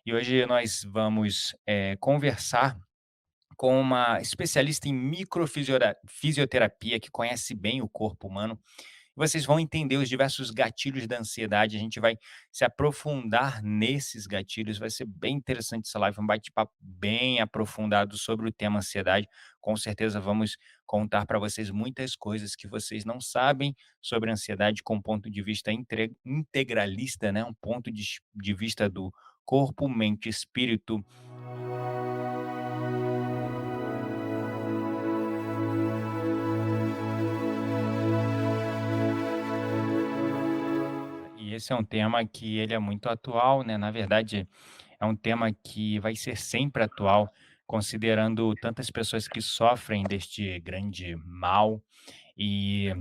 E hoje nós vamos, conversar com uma especialista em fisioterapia que conhece bem o corpo humano. Vocês vão entender os diversos gatilhos da ansiedade, a gente vai se aprofundar nesses gatilhos, vai ser bem interessante essa live, um bate-papo bem aprofundado sobre o tema ansiedade. Com certeza vamos contar para vocês muitas coisas que vocês não sabem sobre a ansiedade com um ponto de vista integralista, né, um ponto de vista do corpo, mente e espírito. E esse é um tema que ele é muito atual, né, na verdade, é um tema que vai ser sempre atual, considerando tantas pessoas que sofrem deste grande mal, e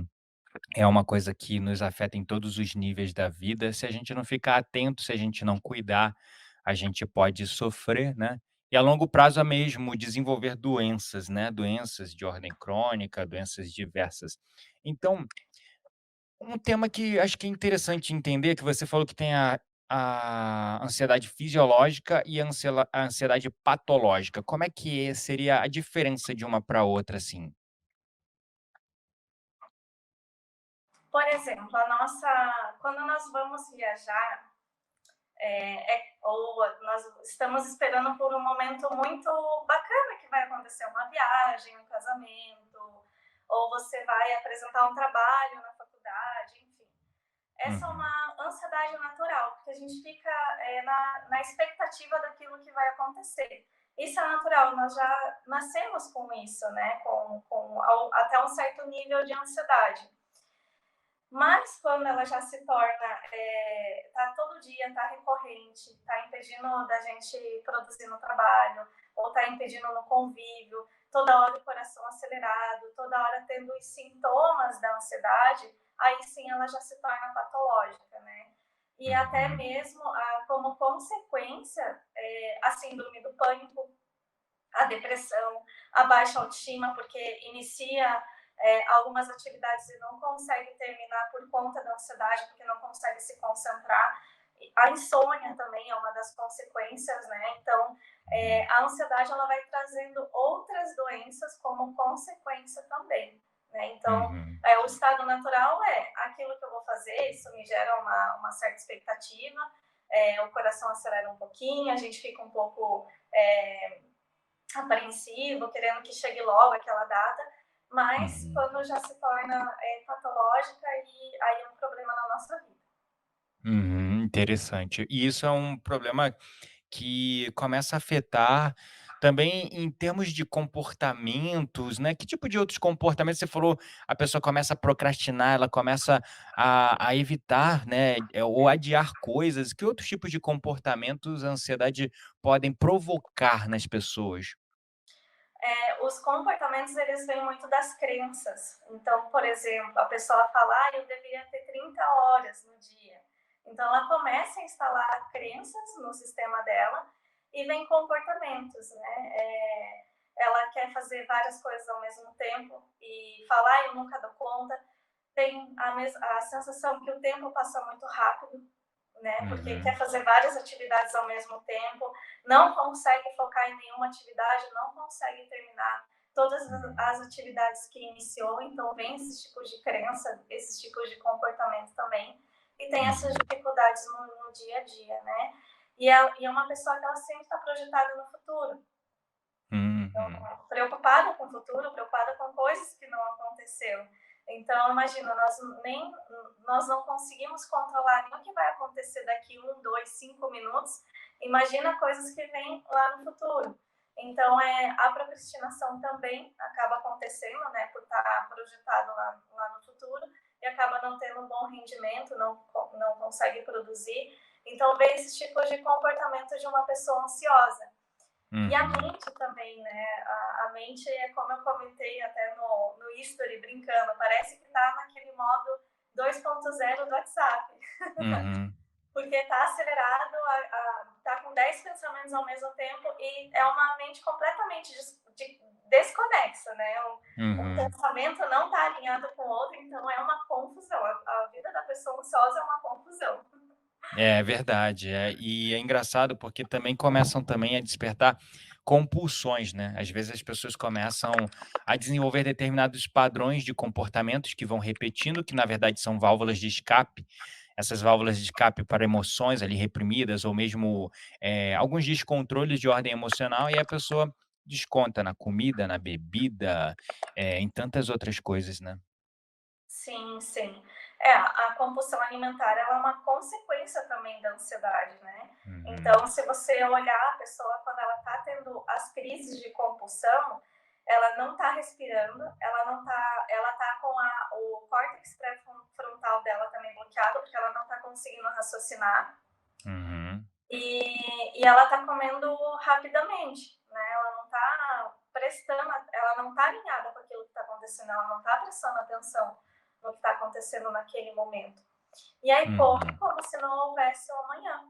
é uma coisa que nos afeta em todos os níveis da vida. Se a gente não ficar atento, se a gente não cuidar, a gente pode sofrer, né, e a longo prazo é mesmo desenvolver doenças, né, doenças de ordem crônica, doenças diversas. Então, um tema que acho que é interessante entender, que você falou que tem a ansiedade fisiológica e a ansiedade patológica. Como é que seria a diferença de uma para outra, assim? Por exemplo, quando nós vamos viajar, ou nós estamos esperando por um momento muito bacana que vai acontecer, uma viagem, um casamento, ou você vai apresentar um trabalho na faculdade, enfim. Essa é Uhum, uma ansiedade natural, porque a gente fica na expectativa daquilo que vai acontecer. Isso é natural, nós já nascemos com isso, né? Até um certo nível de ansiedade. Mas quando ela já se torna, tá todo dia, tá recorrente, tá impedindo da gente produzir no trabalho, ou tá impedindo no convívio, toda hora o coração acelerado, toda hora tendo os sintomas da ansiedade, aí sim ela já se torna patológica, né? E até uhum, mesmo como consequência, a síndrome do pânico, a depressão, a baixa autoestima, porque inicia algumas atividades e não consegue terminar por conta da ansiedade, porque não consegue se concentrar. A insônia também é uma das consequências, né? Então, uhum, a ansiedade ela vai trazendo outras doenças como consequência também. Né? Então, uhum, o estado natural é aquilo que eu vou fazer, isso me gera uma certa expectativa, o coração acelera um pouquinho, a gente fica um pouco apreensivo, querendo que chegue logo aquela data, mas uhum, quando já se torna patológica, e aí é um problema na nossa vida. uhum, interessante. E isso é um problema que começa a afetar também em termos de comportamentos, né, que tipo de outros comportamentos você falou, a pessoa começa a procrastinar, ela começa a evitar, né, ou adiar coisas, que outros tipos de comportamentos a ansiedade podem provocar nas pessoas? Os comportamentos, eles vêm muito das crenças. Então, por exemplo, a pessoa fala, eu deveria ter 30 horas no dia. Então, ela começa a instalar crenças no sistema dela e vem comportamentos, né? Ela quer fazer várias coisas ao mesmo tempo e falar, eu nunca dou conta. Tem a sensação que o tempo passa muito rápido, né? Porque quer Uhum, fazer várias atividades ao mesmo tempo, não consegue focar em nenhuma atividade, não consegue terminar todas uhum, as atividades que iniciou, então vem esses tipos de crença, esses tipos de comportamento também, e tem essas uhum, dificuldades no dia a dia, né? E é uma pessoa que ela sempre está projetada no futuro, uhum, preocupada com o futuro, preocupada com coisas que não aconteceu. Então, imagina, nós não conseguimos controlar nem o que vai acontecer daqui 1, 2, 5 minutos. Imagina coisas que vêm lá no futuro. Então, a procrastinação também acaba acontecendo, né, por estar projetado lá no futuro, e acaba não tendo um bom rendimento, não consegue produzir. Então, vê esses tipos de comportamento de uma pessoa ansiosa. E a uhum, mente também, né? A mente é como eu comentei até no History, brincando, parece que tá naquele modo 2.0 do WhatsApp, uhum, porque tá acelerado, tá com 10 pensamentos ao mesmo tempo e é uma mente completamente desconexa, né? Um uhum. pensamento não tá alinhado com o outro, então é uma confusão. A vida da pessoa ansiosa é uma confusão. É verdade, e é engraçado porque também começam também a despertar compulsões, né. Às vezes as pessoas começam a desenvolver determinados padrões de comportamentos que vão repetindo, que na verdade são válvulas de escape. Essas válvulas de escape para emoções ali reprimidas ou mesmo, alguns descontroles de ordem emocional e a pessoa desconta na comida, na bebida, em tantas outras coisas, né. Sim, sim. É, a compulsão alimentar ela é uma consequência também da ansiedade, né. Uhum, Então, se você olhar a pessoa quando ela está tendo as crises de compulsão, ela não está respirando, ela tá com o córtex pré-frontal dela também bloqueado, porque ela não está conseguindo raciocinar, uhum, e ela está comendo rapidamente, né, ela não está prestando, ela não está alinhada com aquilo que está acontecendo, ela não está prestando atenção no que está acontecendo naquele momento. E aí come uhum. como se não houvesse o amanhã,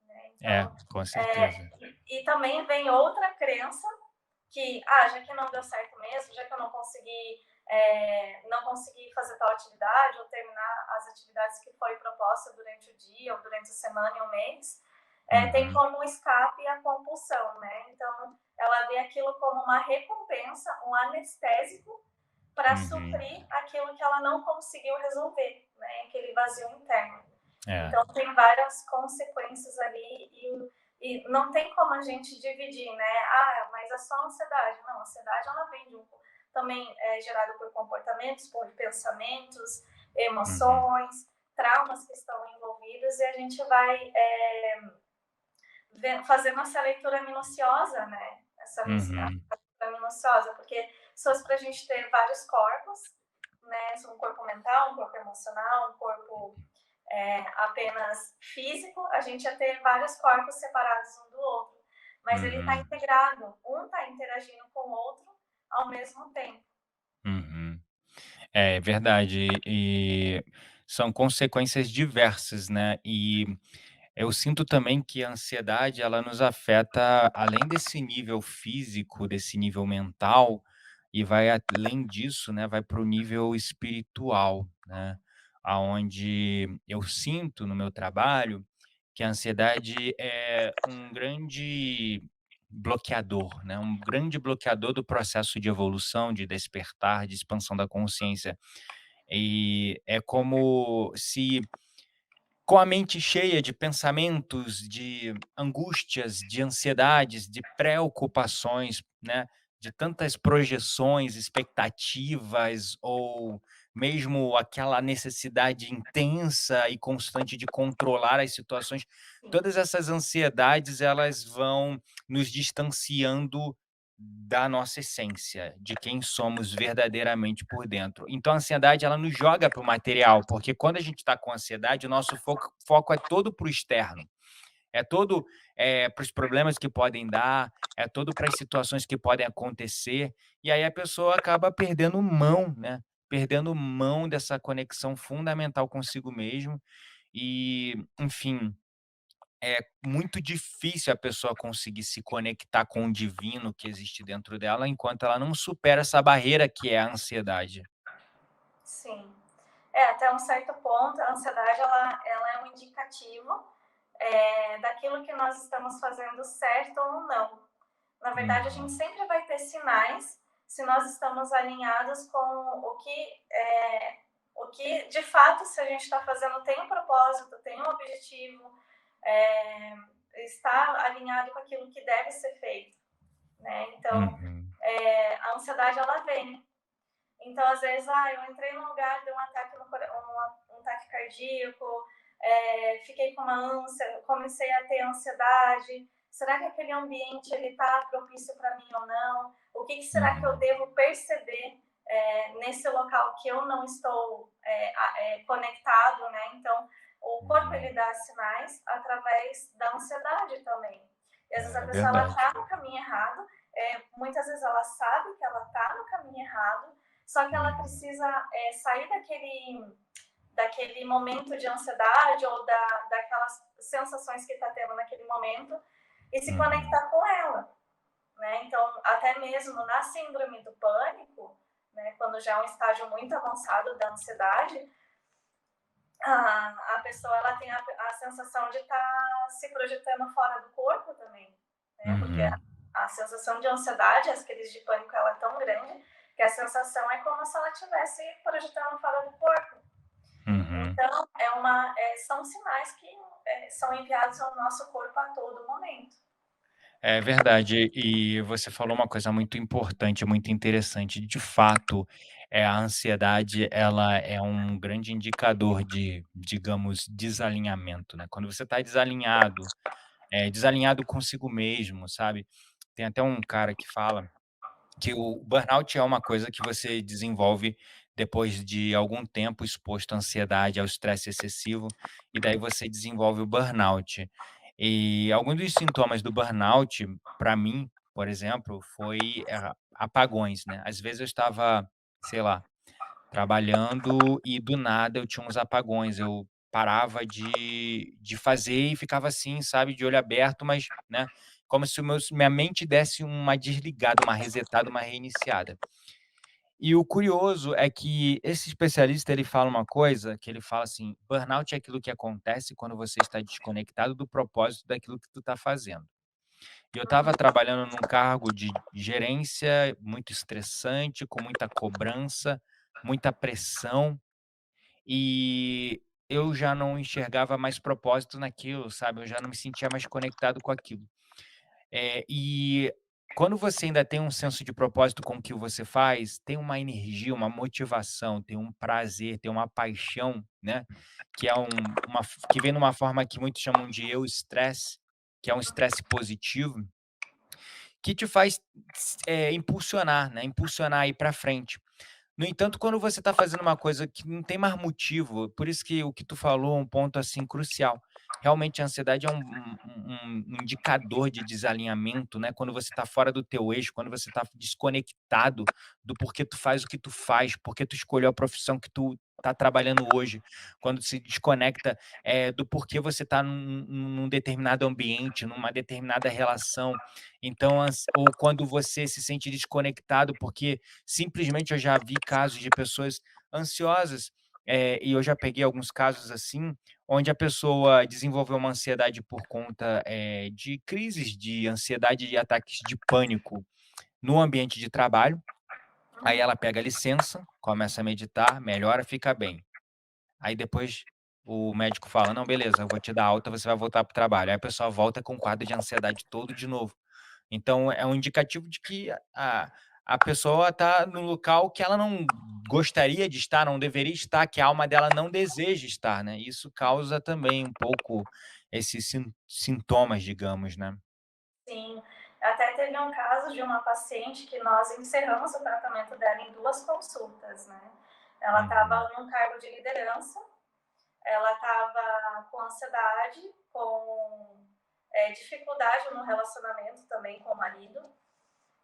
né? É, Então, com é, certeza. e também vem outra crença que, já que não deu certo mesmo, já que eu não consegui fazer tal atividade ou terminar as atividades que foi proposta durante o dia ou durante a semana e o mês, tem Uhum, como escape a compulsão, né? Então, ela vê aquilo como uma recompensa, um anestésico para uhum. suprir aquilo que ela não conseguiu resolver, né? Aquele vazio interno. É. Então, tem várias consequências ali e não tem como a gente dividir, né? Mas é só ansiedade. Não, a ansiedade ela vem também é gerada por comportamentos, por pensamentos, Uhum, emoções, traumas que estão envolvidos e a gente vai fazendo essa leitura minuciosa, né? Essa uhum, leitura minuciosa, porque se fosse para a gente ter vários corpos, né? Um corpo mental, um corpo emocional, um corpo apenas físico, a gente ia ter vários corpos separados um do outro. Mas ele está uhum, integrado, um está interagindo com o outro ao mesmo tempo. uhum. É verdade. E são consequências diversas, né. E eu sinto também que a ansiedade ela nos afeta além desse nível físico, desse nível mental, e vai além disso, né, vai para o nível espiritual, né, aonde eu sinto no meu trabalho que a ansiedade é um grande bloqueador, né, um grande bloqueador do processo de evolução, de despertar, de expansão da consciência. E é como se com a mente cheia de pensamentos, de angústias, de ansiedades, de preocupações, né, de tantas projeções, expectativas ou mesmo aquela necessidade intensa e constante de controlar as situações, Sim, todas essas ansiedades elas vão nos distanciando da nossa essência, de quem somos verdadeiramente por dentro. Então a ansiedade ela nos joga para o material, porque quando a gente está com ansiedade, o nosso foco é todo para o externo, é todo, para os problemas que podem dar, é todo para as situações que podem acontecer, e aí a pessoa acaba perdendo mão, né, perdendo mão dessa conexão fundamental consigo mesmo e, enfim, é muito difícil a pessoa conseguir se conectar com o divino que existe dentro dela, enquanto ela não supera essa barreira que é a ansiedade. sim. Até um certo ponto, a ansiedade ela é um indicativo daquilo que nós estamos fazendo certo ou não. Na verdade, a gente Uhum, sempre vai ter sinais se nós estamos alinhados com o que de fato, se a gente está fazendo, tem um propósito, tem um objetivo, é, está alinhado com aquilo que deve ser feito, né? Então, uhum, a ansiedade ela vem. Então, às vezes, eu entrei num lugar, deu um ataque, um ataque cardíaco, fiquei com uma ânsia, comecei a ter ansiedade. Será que aquele ambiente ele está propício para mim ou não? O que será que eu uhum, devo perceber nesse local que eu não estou conectado, né? Então, o corpo uhum. ele dá sinais através da ansiedade também. E às vezes a É pessoa ela verdade. está no caminho errado, muitas vezes ela sabe que ela está no caminho errado, só que ela Uhum, precisa sair daquele momento de ansiedade ou daquelas sensações que está tendo naquele momento e se uhum, conectar com ela, né? Então, até mesmo na síndrome do pânico, né, quando já é um estágio muito avançado da ansiedade, a pessoa ela tem a sensação de estar se projetando fora do corpo também, né, porque Uhum, a sensação de ansiedade, as crises de pânico, ela é tão grande que a sensação é como se ela estivesse projetando fora do corpo. uhum. Então, são sinais que são enviados ao nosso corpo a todo momento. É verdade. E você falou uma coisa muito importante, muito interessante. De fato, a ansiedade, ela é um grande indicador de, digamos, desalinhamento, né. Quando você está desalinhado, desalinhado consigo mesmo, sabe. Tem até um cara que fala que o burnout é uma coisa que você desenvolve depois de algum tempo exposto à ansiedade, ao estresse excessivo, e daí você desenvolve o burnout. E alguns dos sintomas do burnout, para mim, por exemplo, foi, apagões, né. Às vezes eu estava, sei lá, trabalhando e do nada eu tinha uns apagões, eu parava de fazer e ficava assim, sabe, de olho aberto, mas, né, como se o minha mente desse uma desligada, uma resetada, uma reiniciada. E o curioso é que esse especialista ele fala uma coisa, que ele fala assim: "Burnout é aquilo que acontece quando você está desconectado do propósito daquilo que tu está fazendo". E eu estava Uhum, trabalhando num cargo de gerência muito estressante, com muita cobrança, muita pressão, e eu já não enxergava mais propósito naquilo, sabe, eu já não me sentia mais conectado com aquilo. E quando você ainda tem um senso de propósito com o que você faz, tem uma energia, uma motivação, tem um prazer, tem uma paixão, né, que é que vem numa forma que muitos chamam de eu estresse, que é um estresse positivo, que te faz impulsionar, né, impulsionar a ir para frente. No entanto, quando você está fazendo uma coisa que não tem mais motivo, por isso que o que tu falou é um ponto, assim, crucial. Realmente a ansiedade é um indicador de desalinhamento, né, quando você está fora do teu eixo, quando você está desconectado do porquê tu faz o que tu faz, porque tu escolheu a profissão que tu está trabalhando hoje, quando se desconecta, do porquê você está num determinado ambiente, numa determinada relação. Então ou quando você se sente desconectado porque simplesmente eu já vi casos de pessoas ansiosas, e eu já peguei alguns casos assim, onde a pessoa desenvolveu uma ansiedade por conta, de crises de ansiedade e ataques de pânico no ambiente de trabalho. Aí uhum. ela pega licença, começa a meditar, melhora, fica bem. Aí depois o médico fala: "Não, beleza, eu vou te dar alta, você vai voltar para o trabalho". Aí a pessoa volta com o quadro de ansiedade todo de novo. Então é um indicativo de que a pessoa está no local que ela não gostaria de estar, não deveria estar, que a alma dela não deseja estar, né. Isso causa também um pouco esses sintomas, digamos, né. Sim, até teve um caso de uma paciente que nós encerramos o tratamento dela em 2 consultas, né. Ela Uhum, estava num cargo de liderança, ela estava com ansiedade, com, dificuldade no relacionamento também com o marido,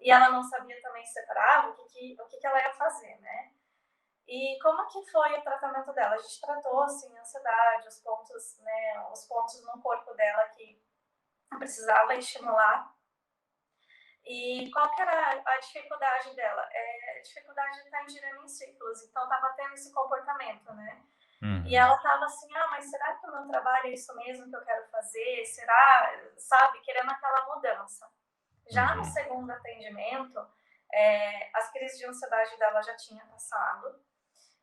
e ela não sabia também separar o que ela ia fazer, né. E como que foi o tratamento dela? A gente tratou, assim, a ansiedade, os pontos, né, os pontos no corpo dela que precisava estimular. E qual que era a dificuldade dela? A dificuldade de estar girando em círculos, então estava tendo esse comportamento, né? E uhum, ela estava assim, ah, mas será que o meu trabalho é isso mesmo que eu quero fazer? Será, sabe, querendo aquela mudança. Já no uhum, segundo atendimento, as crises de ansiedade dela já tinha passado,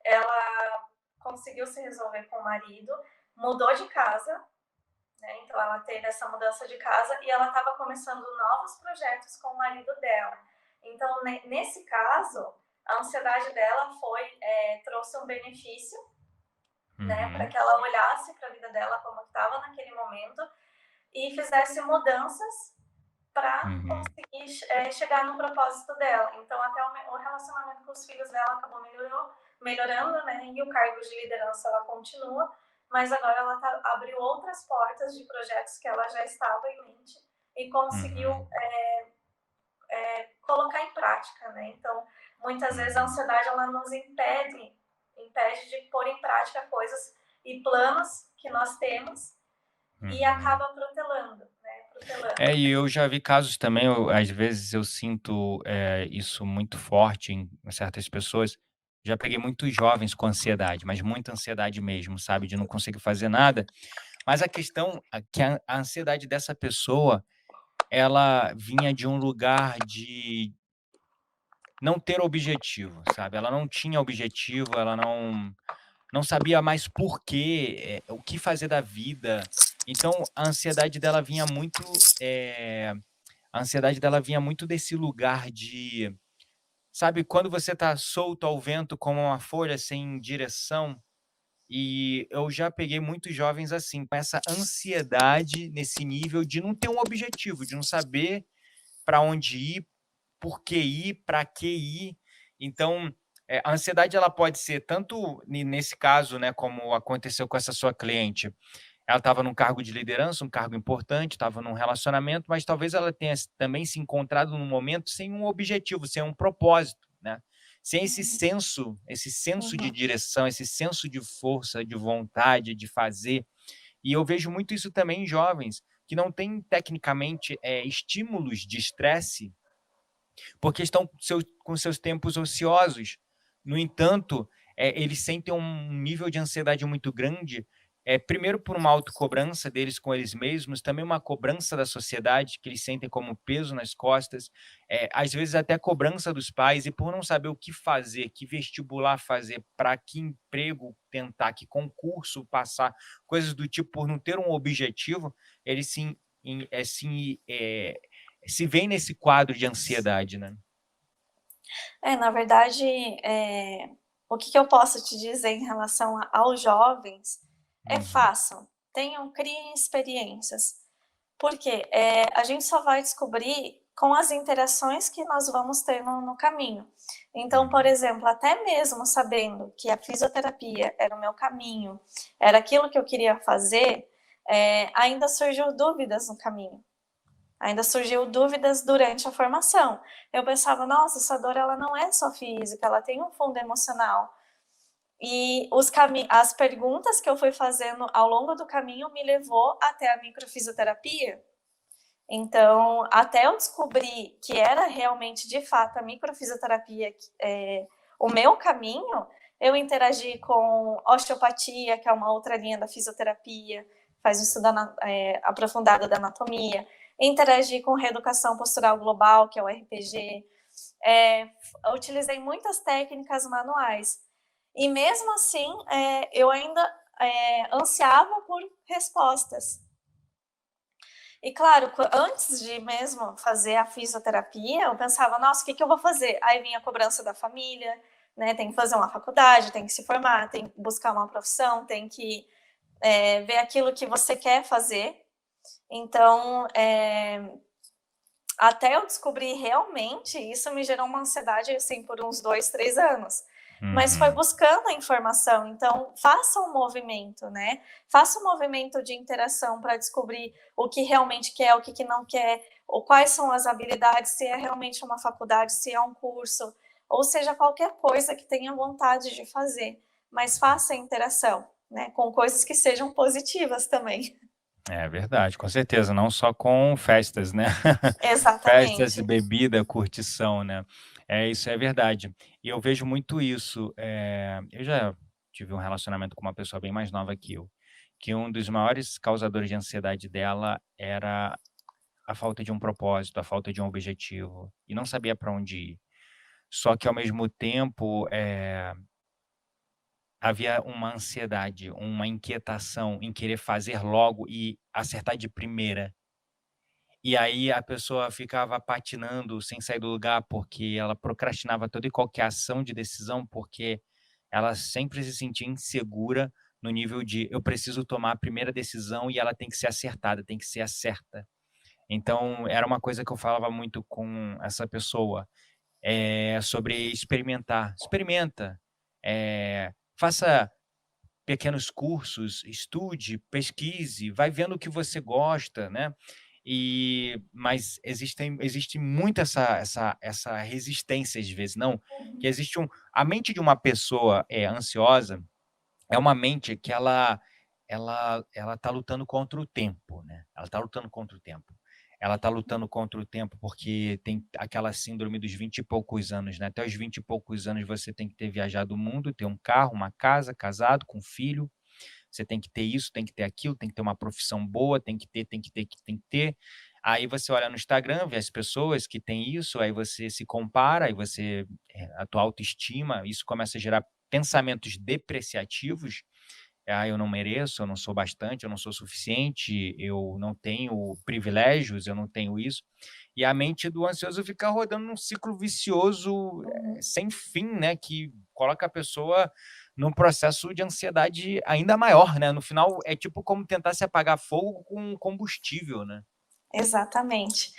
ela conseguiu se resolver com o marido, mudou de casa, né? Então ela teve essa mudança de casa e ela estava começando novos projetos com o marido dela. Então, nesse caso, a ansiedade dela trouxe um benefício, né, para uhum, que ela olhasse para a vida dela como estava naquele momento e fizesse mudanças para uhum, conseguir chegar no propósito dela. Então, até o relacionamento com os filhos dela acabou melhorando, né? E o cargo de liderança ela continua, mas agora ela abriu outras portas de projetos que ela já estava em mente e conseguiu uhum, colocar em prática, né? Então, muitas vezes a uhum, ansiedade ela nos impede de pôr em prática coisas e planos que nós temos e uhum. acaba protelando, né? Protelando. E eu já vi casos também, às vezes eu sinto, isso muito forte em certas pessoas. Já peguei muitos jovens com ansiedade, mas muita ansiedade mesmo, sabe, de não conseguir fazer nada. Mas a questão é que a ansiedade dessa pessoa, ela vinha de um lugar de não ter objetivo, sabe. Ela não tinha objetivo, ela não sabia mais porquê, o que fazer da vida. Então a ansiedade dela vinha muito, a ansiedade dela vinha muito desse lugar de, sabe, quando você tá solto ao vento como uma folha sem direção? E eu já peguei muitos jovens assim, com essa ansiedade nesse nível de não ter um objetivo, de não saber para onde ir, por que ir, para que ir. Então, a ansiedade ela pode ser tanto nesse caso, né, como aconteceu com essa sua cliente. Ela estava num cargo de liderança, um cargo importante, estava num relacionamento, mas talvez ela tenha também se encontrado num momento sem um objetivo, sem um propósito, né? Sem Uhum, esse senso de uhum. direção, esse senso de força, de vontade de fazer. E eu vejo muito isso também em jovens que não têm tecnicamente estímulos de estresse porque estão com seus tempos ociosos. No entanto, eles sentem um nível de ansiedade muito grande, primeiro por uma autocobrança deles com eles mesmos, também uma cobrança da sociedade, que eles sentem como peso nas costas, às vezes até cobrança dos pais, e por não saber o que fazer, que vestibular fazer, para que emprego tentar, que concurso passar, coisas do tipo, por não ter um objetivo, eles se veem nesse quadro de ansiedade, né. Na verdade, o que eu posso te dizer em relação aos jovens é Uhum, façam, tenham, criem experiências, porque a gente só vai descobrir com as interações que nós vamos ter no caminho. Então, por uhum. exemplo, até mesmo sabendo que a fisioterapia era o meu caminho, era aquilo que eu queria fazer, ainda surgiu dúvidas no caminho. Ainda surgiu dúvidas durante a formação. Eu pensava, nossa, essa dor ela não é só física, ela tem um fundo emocional. E as perguntas que eu fui fazendo ao longo do caminho me levou até a microfisioterapia. Então, até eu descobrir que era realmente, de fato, a microfisioterapia o meu caminho, eu interagi com osteopatia, que é uma outra linha da fisioterapia, faz um estudo aprofundado da anatomia, interagi com reeducação postural global, que é o RPG, eu utilizei muitas técnicas manuais. E mesmo assim, eu ainda ansiava por respostas. E claro, antes de mesmo fazer a fisioterapia, eu pensava, nossa, o que eu vou fazer? Aí vinha a cobrança da família, né? Tem que fazer uma faculdade, tem que se formar, tem que buscar uma profissão, tem que ver aquilo que você quer fazer. Então, até eu descobrir realmente, isso me gerou uma ansiedade assim por uns 2, 3 anos. Mas foi Uhum. buscando a informação, então faça um movimento, né? Faça um movimento de interação para descobrir o que realmente quer, o que não quer, ou quais são as habilidades, se é realmente uma faculdade, se é um curso, ou seja, qualquer coisa que tenha vontade de fazer. Mas faça a interação, né? Com coisas que sejam positivas também. É verdade, com certeza, não só com festas, né. Festas, Exatamente. bebida, curtição, né. Isso é verdade. E eu vejo muito isso, eu já tive um relacionamento com uma pessoa bem mais nova que um dos maiores causadores de ansiedade dela era a falta de um propósito, a falta de um objetivo, e não sabia para onde ir. Só que ao mesmo tempo, havia uma ansiedade, uma inquietação em querer fazer logo e acertar de primeira. E aí a pessoa ficava patinando sem sair do lugar, porque ela procrastinava toda e qualquer ação de decisão, porque ela sempre se sentia insegura no nível de: "Eu preciso tomar a primeira decisão e ela tem que ser acertada, tem que ser a certa". Então era uma coisa que eu falava muito com essa pessoa, sobre experimentar. Experimenta, faça pequenos cursos, estude, pesquise, vai vendo o que você gosta, né. Mas existe muito essa resistência às vezes, não, que existe a mente de uma pessoa, ansiosa, é uma mente que ela tá lutando contra o tempo, né, ela tá lutando contra o tempo. ela está lutando contra o tempo, porque tem aquela síndrome dos 20 e poucos anos, né, até os 20 e poucos anos você tem que ter viajado o mundo, ter um carro, uma casa, casado, com filho, você tem que ter isso, tem que ter aquilo, tem que ter uma profissão boa, tem que ter, tem que ter, tem que ter. Aí você olha no Instagram, vê as pessoas que têm isso, aí você se compara, aí você, a tua autoestima, isso começa a gerar pensamentos depreciativos. "Ah, eu não mereço, eu não sou bastante, eu não sou suficiente, eu não tenho privilégios, eu não tenho isso". E a mente do ansioso fica rodando num ciclo vicioso, Uhum. sem fim, né, que coloca a pessoa num processo de ansiedade ainda maior, né. No final é tipo como tentar se apagar fogo com combustível, né. Exatamente.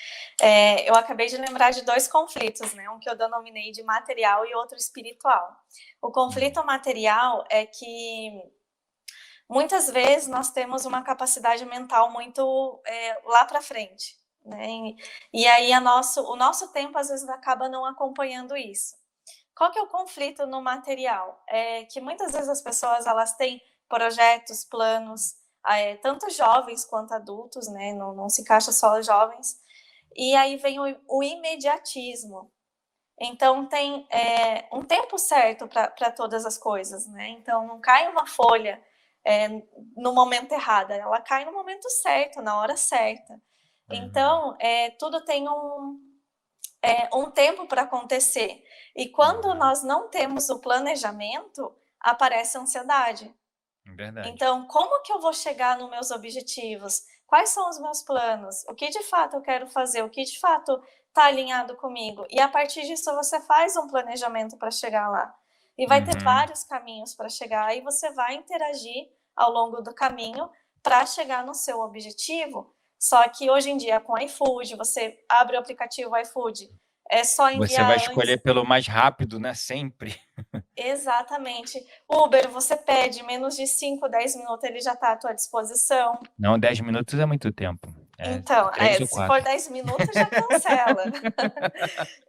Eu acabei de lembrar de 2 conflitos, né, um que eu denominei de material e outro espiritual. O Hum, conflito material é que muitas vezes nós temos uma capacidade mental muito, lá para frente, né, e aí o nosso tempo às vezes acaba não acompanhando isso. Qual que é o conflito no material? É que muitas vezes as pessoas elas têm projetos, planos, tanto jovens quanto adultos, né, não se encaixa só os jovens, e aí vem o imediatismo. Então tem, um tempo certo para todas as coisas, né, então não cai uma folha, no momento errado, ela cai no momento certo, na hora certa. uhum, Então, tudo tem um tempo para acontecer. E quando uhum. nós não temos o planejamento, aparece a ansiedade. Verdade. Então, como que eu vou chegar nos meus objetivos? Quais são os meus planos? O que de fato eu quero fazer? O que de fato está alinhado comigo? E a partir disso você faz um planejamento para chegar lá. E vai ter Uhum. vários caminhos para chegar, e você vai interagir ao longo do caminho para chegar no seu objetivo. Só que hoje em dia, com o iFood, você abre o aplicativo iFood, é só Você vai enviar antes. escolher pelo mais rápido, né, sempre. Exatamente. Uber, você pede, menos de 5, 10 minutos ele já está à tua disposição. Não, 10 minutos é muito tempo. É Então, 3 ou se for 4. 10 minutos já cancela.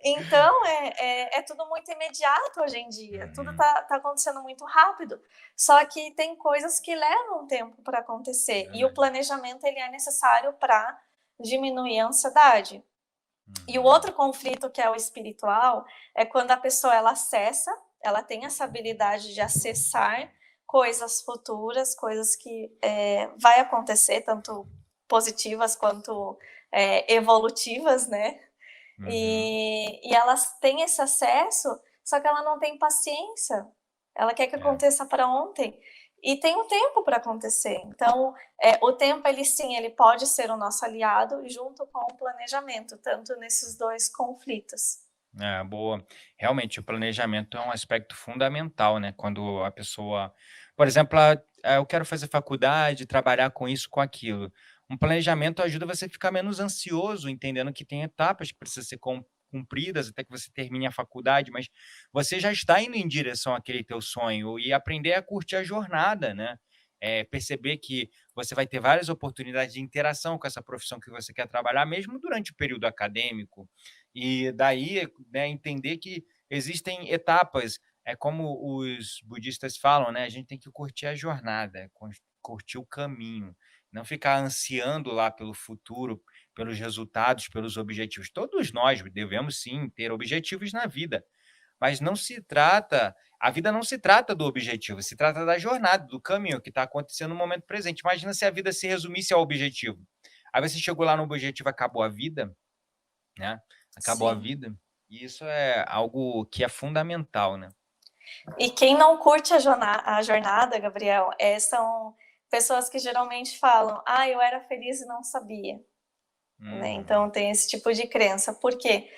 Então, é tudo muito imediato hoje em dia, tudo Uhum. tá acontecendo muito rápido, só que tem coisas que levam tempo para acontecer, e o Verdade. planejamento ele é necessário para diminuir a ansiedade. E o Uhum. outro conflito, que é o espiritual, é quando a pessoa ela tem essa habilidade de acessar coisas futuras, coisas que vai acontecer, tanto positivas quanto evolutivas, né? Uhum. E elas têm esse acesso, só que ela não tem paciência. Ela quer que É. aconteça para ontem. E tem um tempo para acontecer. Então, o tempo, ele sim, ele pode ser o nosso aliado, junto com o planejamento, tanto nesses dois conflitos. É, boa. Realmente, o planejamento é um aspecto fundamental, né, quando a pessoa por exemplo, eu quero fazer faculdade, trabalhar com isso, com aquilo. Um planejamento ajuda você a ficar menos ansioso, entendendo que tem etapas que precisam ser cumpridas até que você termine a faculdade, mas você já está indo em direção àquele teu sonho e aprender a curtir a jornada, né. Perceber que você vai ter várias oportunidades de interação com essa profissão que você quer trabalhar, mesmo durante o período acadêmico. E daí, né, entender que existem etapas, é como os budistas falam, né, a gente tem que curtir a jornada, curtir o caminho, não ficar ansiando lá pelo futuro, pelos resultados, pelos objetivos. Todos nós devemos sim ter objetivos na vida, mas não se trata a vida não se trata do objetivo, se trata da jornada, do caminho que está acontecendo no momento presente. Imagina se a vida se resumisse ao objetivo. Aí você chegou lá no objetivo, acabou a vida, né, acabou a Sim. vida, e isso é algo que é fundamental, né. E quem não curte a jornada, Gabriel, são pessoas que geralmente falam: "Ah, eu era feliz e não sabia", né. Uhum. Então tem esse tipo de crença. Por quê?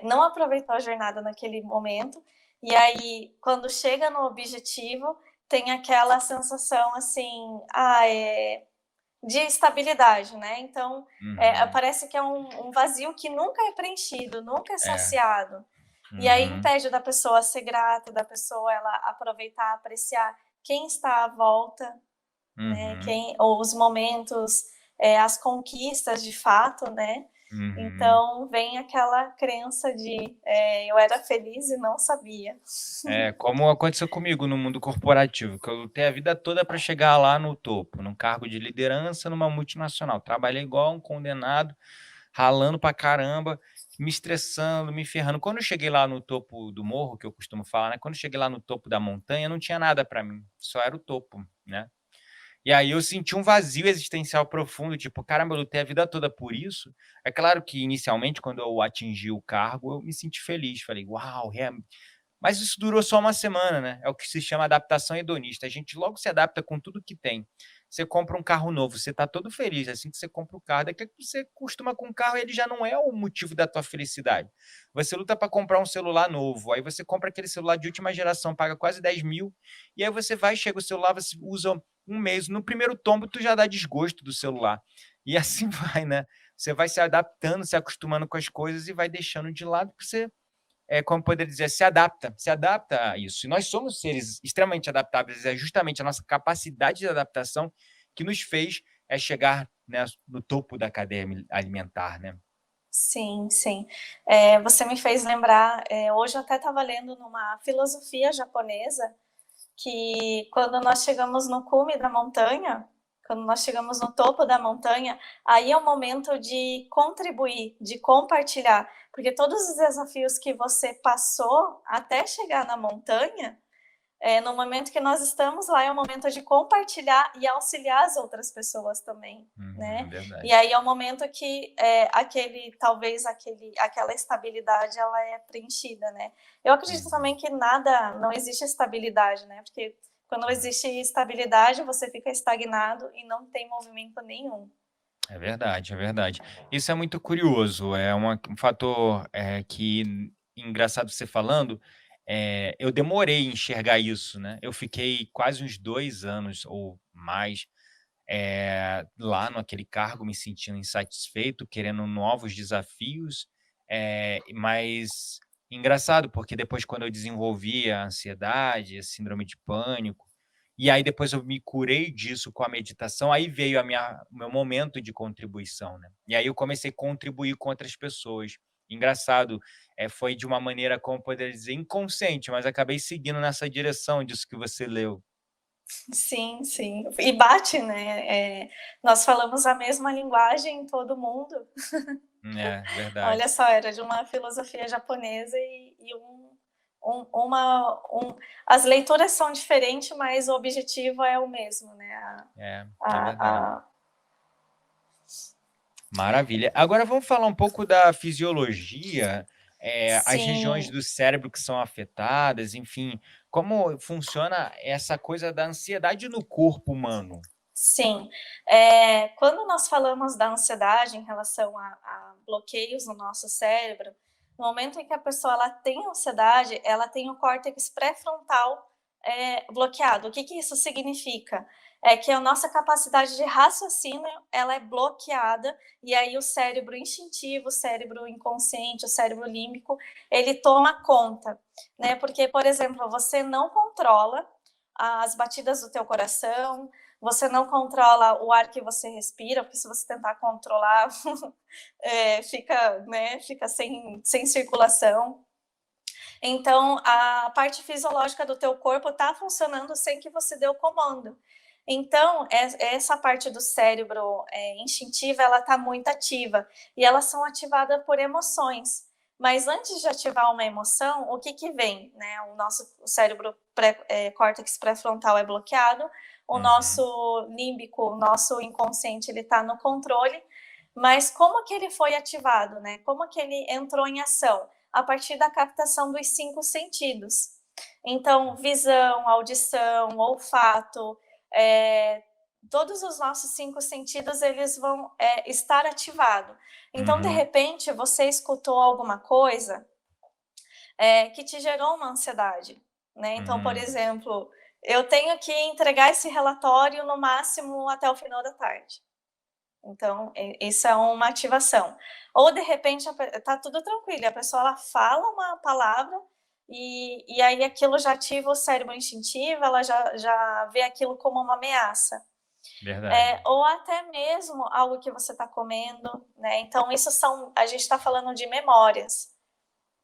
Não aproveitou a jornada naquele momento, e aí quando chega no objetivo, tem aquela sensação assim, de estabilidade, né. Então, Uhum. parece que é um vazio que nunca é preenchido, nunca é É. saciado. E aí Uhum. impede da pessoa ser grata, da pessoa ela aproveitar, apreciar quem está à volta, né, Uhum. quem ou os momentos, as conquistas de fato, né. Uhum. Então vem aquela crença de, eu era feliz e não sabia. É, como aconteceu comigo no mundo corporativo, que eu lutei a vida toda para chegar lá no topo, num cargo de liderança numa multinacional. Trabalhei igual um condenado, ralando pra caramba, me estressando, me ferrando. Quando eu cheguei lá no topo do morro, que eu costumo falar, né, quando eu cheguei lá no topo da montanha, não tinha nada pra mim, só era o topo, né. E aí eu senti um vazio existencial profundo, tipo: "Caramba, eu lutei a vida toda por isso". É claro que inicialmente, quando eu atingi o cargo, eu me senti feliz, falei: "Uau, mas isso durou só uma semana, né, é o que se chama adaptação hedonista, a gente logo se adapta com tudo que tem. Você compra um carro novo, você tá todo feliz, assim que você compra o carro, daqui a pouco você acostuma com o carro, ele já não é o motivo da tua felicidade. Você luta para comprar um celular novo, aí você compra aquele celular de última geração, paga quase 10.000, e aí você vai, chega o celular, você usa um mês, no primeiro tombo tu já dá desgosto do celular. E assim vai, né. Você vai se adaptando, se acostumando com as coisas e vai deixando de lado, porque você como poderia dizer, se adapta a isso. E nós somos seres extremamente adaptáveis, é justamente a nossa capacidade de adaptação que nos fez, chegar, né, no topo da cadeia alimentar, né. Sim, sim. Você me fez lembrar, hoje eu até estava lendo numa filosofia japonesa, que quando nós chegamos no cume da montanha, quando nós chegamos no topo da montanha, aí é o momento de contribuir, de compartilhar, porque todos os desafios que você passou até chegar na montanha, no momento que nós estamos lá, é o momento de compartilhar e auxiliar as outras pessoas também, né? E Verdade. aí é o momento que aquela estabilidade ela é preenchida, né? Eu acredito Uhum. também que nada, não existe estabilidade, né? Porque quando não existe estabilidade, você fica estagnado e não tem movimento nenhum. É verdade, é verdade. Isso é muito curioso, é um fator, que engraçado você falando, eu demorei em enxergar isso, né. Eu fiquei quase uns 2 anos ou mais, lá naquele cargo, me sentindo insatisfeito, querendo novos desafios, mas engraçado, porque depois quando eu desenvolvi a ansiedade, a síndrome de pânico, e aí depois eu me curei disso com a meditação, aí veio o meu momento de contribuição, né. E aí eu comecei a contribuir com outras pessoas. Engraçado, foi de uma maneira, como poderia dizer, inconsciente, mas acabei seguindo nessa direção disso que você leu. Sim, sim. E bate, né? Nós falamos a mesma linguagem em todo mundo. É, Olha verdade. só, era de uma filosofia japonesa e um uma um as leituras são diferentes, mas o objetivo é o mesmo, né, É verdade. a Maravilha. Agora vamos falar um pouco da fisiologia, as regiões sim, do cérebro que são afetadas, enfim, como funciona essa coisa da ansiedade no corpo humano? sim. Quando nós falamos da ansiedade em relação a bloqueios no nosso cérebro, no momento em que a pessoa ela tem ansiedade, ela tem o córtex pré-frontal, bloqueado. O que que isso significa? É que a nossa capacidade de raciocínio, ela é bloqueada, e aí o cérebro instintivo, o cérebro inconsciente, o cérebro límbico, ele toma conta, né. Porque, por exemplo, você não controla as batidas do teu coração, você não controla o ar que você respira, porque se você tentar controlar, fica, né, fica sem circulação. Então, a parte fisiológica do teu corpo está funcionando sem que você dê o comando. Então, essa parte do cérebro instintiva, ela está muito ativa. E elas são ativadas por emoções. Mas antes de ativar uma emoção, o que que vem? Né? O cérebro córtex pré-frontal é bloqueado, o Uhum, nosso límbico, o nosso inconsciente, ele está no controle, mas como que ele foi ativado, né? Como que ele entrou em ação? A partir da captação dos 5 sentidos. Então, visão, audição, olfato, todos os nossos 5 sentidos, eles vão, estar ativados. Então, de uhum, repente, você escutou alguma coisa, que te gerou uma ansiedade, né. Então, por uhum. exemplo, eu tenho que entregar esse relatório no máximo até o final da tarde. Então, isso é uma ativação. Ou de repente tá tudo tranquilo, a pessoa ela fala uma palavra e aí aquilo já ativa o cérebro instintivo, ela já vê aquilo como uma ameaça. Verdade. Ou até mesmo algo que você está comendo, né? Então, a gente está falando de memórias,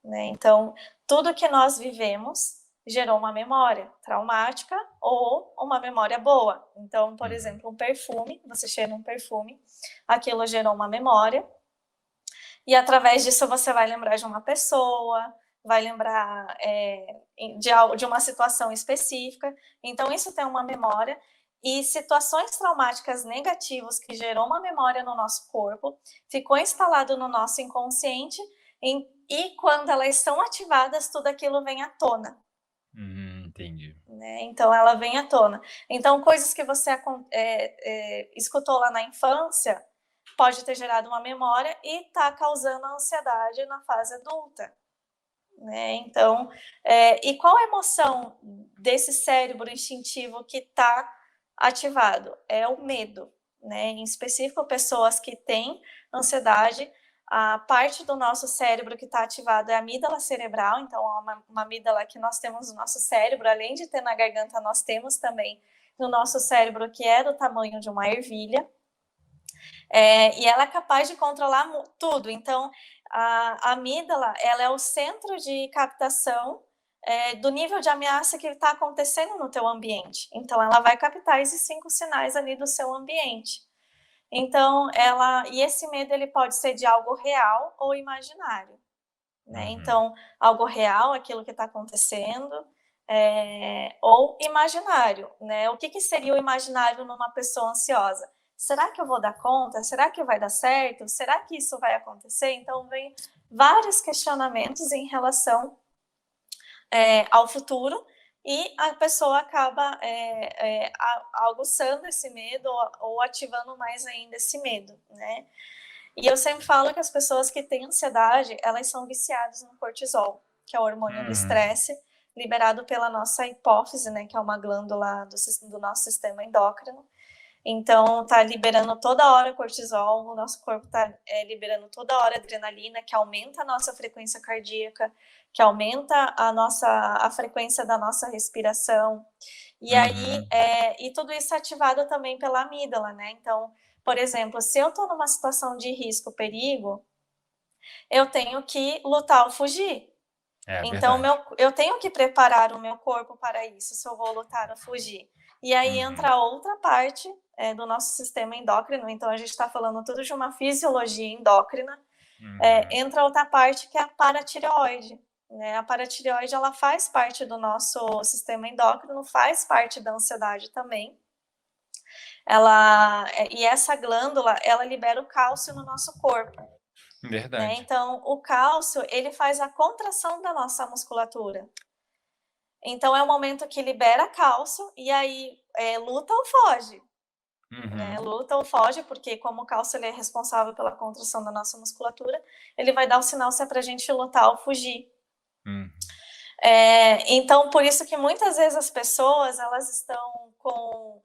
né? Então, tudo que nós vivemos gerou uma memória traumática ou uma memória boa. Então, por Uhum. exemplo, um perfume, você cheira um perfume, aquilo gerou uma memória, E através disso você vai lembrar de uma pessoa, vai lembrar de uma situação específica. Então, isso tem uma memória. E situações traumáticas negativas que gerou uma memória no nosso corpo, ficou instalado no nosso inconsciente, e quando elas são ativadas, tudo aquilo vem à tona. Entendi. Né? Então, ela vem à tona. Então, coisas que você escutou lá na infância pode ter gerado uma memória e está causando ansiedade na fase adulta. Né? Então, e qual a emoção desse cérebro instintivo que está ativado? É o medo. Né? Em específico, pessoas que têm ansiedade, a parte do nosso cérebro que está ativada é a amígdala cerebral, então uma amígdala que nós temos no nosso cérebro, além de ter na garganta, nós temos também no nosso cérebro, que é do tamanho de uma ervilha, e ela é capaz de controlar tudo. Então, a amígdala, ela é o centro de captação do nível de ameaça que está acontecendo no teu ambiente. Então, ela vai captar esses 5 sinais ali do seu ambiente. Então, e esse medo ele pode ser de algo real ou imaginário. Né? Então, algo real, aquilo que está acontecendo, ou imaginário. Né? O que seria o imaginário numa pessoa ansiosa? Será que eu vou dar conta? Será que vai dar certo? Será que isso vai acontecer? Então, vem vários questionamentos em relação ao futuro, e a pessoa acaba aguçando esse medo ou ativando mais ainda esse medo, né? E eu sempre falo que as pessoas que têm ansiedade, elas são viciadas no cortisol, que é o hormônio do estresse, liberado pela nossa hipófise, né, que é uma glândula do nosso sistema endócrino. Então, tá liberando toda hora cortisol, o nosso corpo tá liberando toda hora adrenalina, que aumenta a nossa frequência cardíaca, que aumenta a frequência da nossa respiração. E aí, e tudo isso é ativado também pela amígdala, né? Então, por exemplo, se eu estou numa situação de risco, perigo, eu tenho que lutar ou fugir. Então, eu tenho que preparar o meu corpo para isso, se eu vou lutar ou fugir. E aí entra outra parte do nosso sistema endócrino, então a gente está falando tudo de uma fisiologia endócrina. Entra outra parte que é a paratireoide. Né? A paratireoide, ela faz parte do nosso sistema endócrino, faz parte da ansiedade também. E essa glândula, ela libera o cálcio no nosso corpo. Verdade. Né? Então, o cálcio, ele faz a contração da nossa musculatura. Então, é o momento que libera cálcio e aí luta ou foge. Né? Luta ou foge, porque como o cálcio ele é responsável pela contração da nossa musculatura, ele vai dar o sinal se é pra gente lutar ou fugir. Então, por isso que muitas vezes as pessoas, elas estão com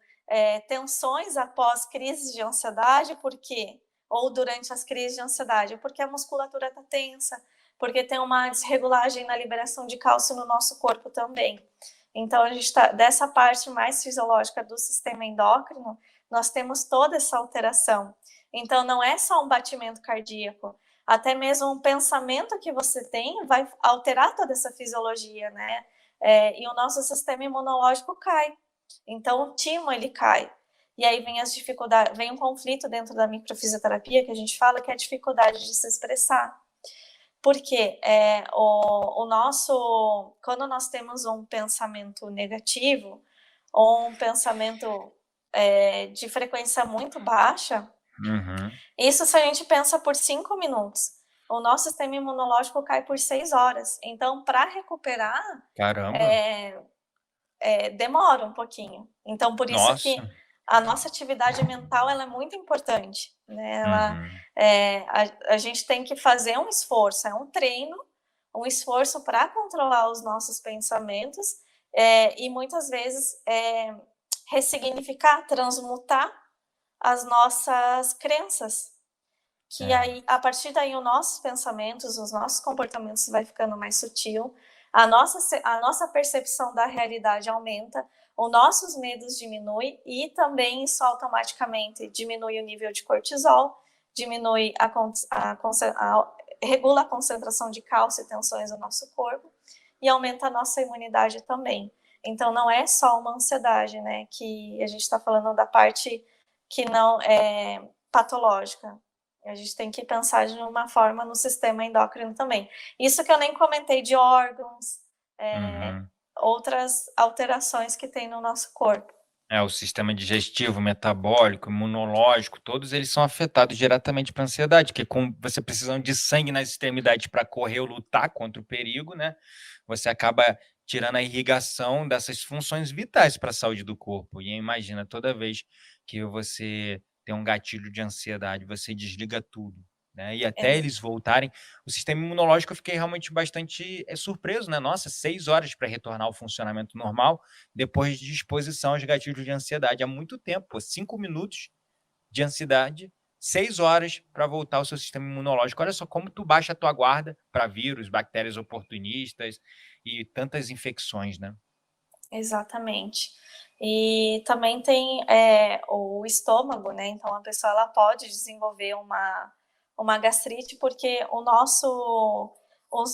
tensões após crises de ansiedade, por quê? Ou durante as crises de ansiedade, porque a musculatura está tensa, porque tem uma desregulagem na liberação de cálcio no nosso corpo também. Então, a gente está dessa parte mais fisiológica do sistema endócrino, nós temos toda essa alteração. Então, não é só um batimento cardíaco, até mesmo um pensamento que você tem vai alterar toda essa fisiologia, né? E o nosso sistema imunológico cai. Então, o timo, ele cai. E aí vem as dificuldades, vem um conflito dentro da microfisioterapia, que a gente fala que é a dificuldade de se expressar. Porque quando nós temos um pensamento negativo, ou um pensamento de frequência muito baixa, isso se a gente pensa por 5 minutos. O nosso sistema imunológico cai por 6 horas. Então, para recuperar, demora um pouquinho. Então, por isso que a nossa atividade mental ela é muito importante. Né? A gente tem que fazer um esforço, é um treino, um esforço para controlar os nossos pensamentos e muitas vezes ressignificar, transmutar as nossas crenças. Que aí, a partir daí, os nossos pensamentos, os nossos comportamentos vai ficando mais sutil, a nossa percepção da realidade aumenta, os nossos medos diminuem e também isso automaticamente diminui o nível de cortisol, diminui regula a concentração de cálcio e tensões no nosso corpo e aumenta a nossa imunidade também. Então, não é só uma ansiedade, né, que a gente está falando da parte que não é patológica. A gente tem que pensar de uma forma no sistema endócrino também. Isso que eu nem comentei de órgãos, Uhum. outras alterações que tem no nosso corpo. O sistema digestivo, metabólico, imunológico, todos eles são afetados diretamente pela ansiedade, que com você precisando de sangue nas extremidades para correr ou lutar contra o perigo, né, você acaba tirando a irrigação dessas funções vitais para a saúde do corpo. E imagina, toda vez que você tem um gatilho de ansiedade, você desliga tudo, né, e até Ex eles voltarem, o sistema imunológico eu fiquei realmente bastante, surpreso, né, nossa, 6 horas para retornar ao funcionamento normal, depois de exposição aos gatilhos de ansiedade. Há muito tempo, pô, 5 minutos de ansiedade, 6 horas para voltar ao seu sistema imunológico. Olha só como tu baixa a tua guarda para vírus, bactérias oportunistas e tantas infecções, né. Exatamente. E também tem, o estômago, né, então a pessoa ela pode desenvolver uma gastrite, porque os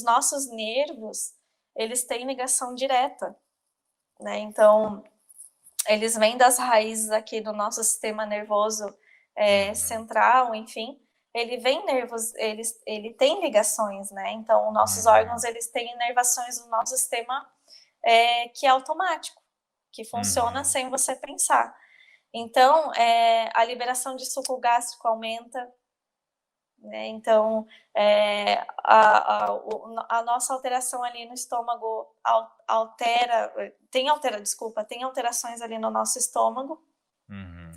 nossos nervos, eles têm ligação direta, né, então eles vêm das raízes aqui do nosso sistema nervoso, Uhum, central, enfim, ele tem ligações, né, então nossos órgãos uhum, eles têm inervações no nosso sistema, que é automático, que funciona uhum. sem você pensar. Então, a liberação de suco gástrico aumenta, né? Então, a nossa alteração ali no estômago tem alterações ali no nosso estômago, Uhum.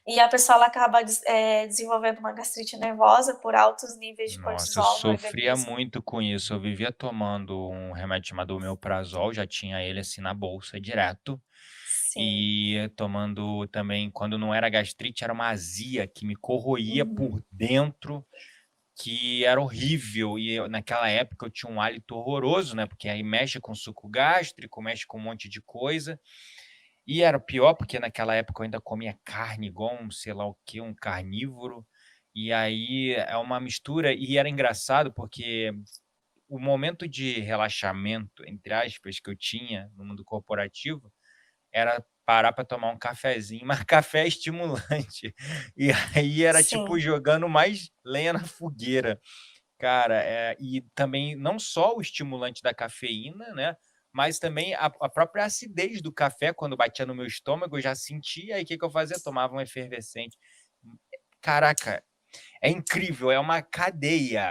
e a pessoa ela acaba desenvolvendo uma gastrite nervosa por altos níveis de Nossa, eu cortisol no sofria organismo. muito com isso. Eu vivia tomando um remédio chamado omeprazol, já tinha ele, assim, na bolsa direto. Sim. E tomando também, quando não era gastrite, era uma azia que me corroía Uhum. por dentro, que era horrível. E naquela época eu tinha um hálito horroroso, né? Porque aí mexe com suco gástrico, mexe com um monte de coisa. E era pior, porque naquela época eu ainda comia carne igual um sei lá o quê, um carnívoro. E aí é uma mistura. E era engraçado porque o momento de relaxamento, entre aspas, que eu tinha no mundo corporativo era parar para tomar um cafezinho, mas café é estimulante. E aí era tipo Sim. jogando mais lenha na fogueira. Cara, e também não só o estimulante da cafeína, né, mas também a própria acidez do café quando batia no meu estômago, eu já sentia, aí o que que eu fazia? Tomava um efervescente. Caraca, é incrível, é uma cadeia.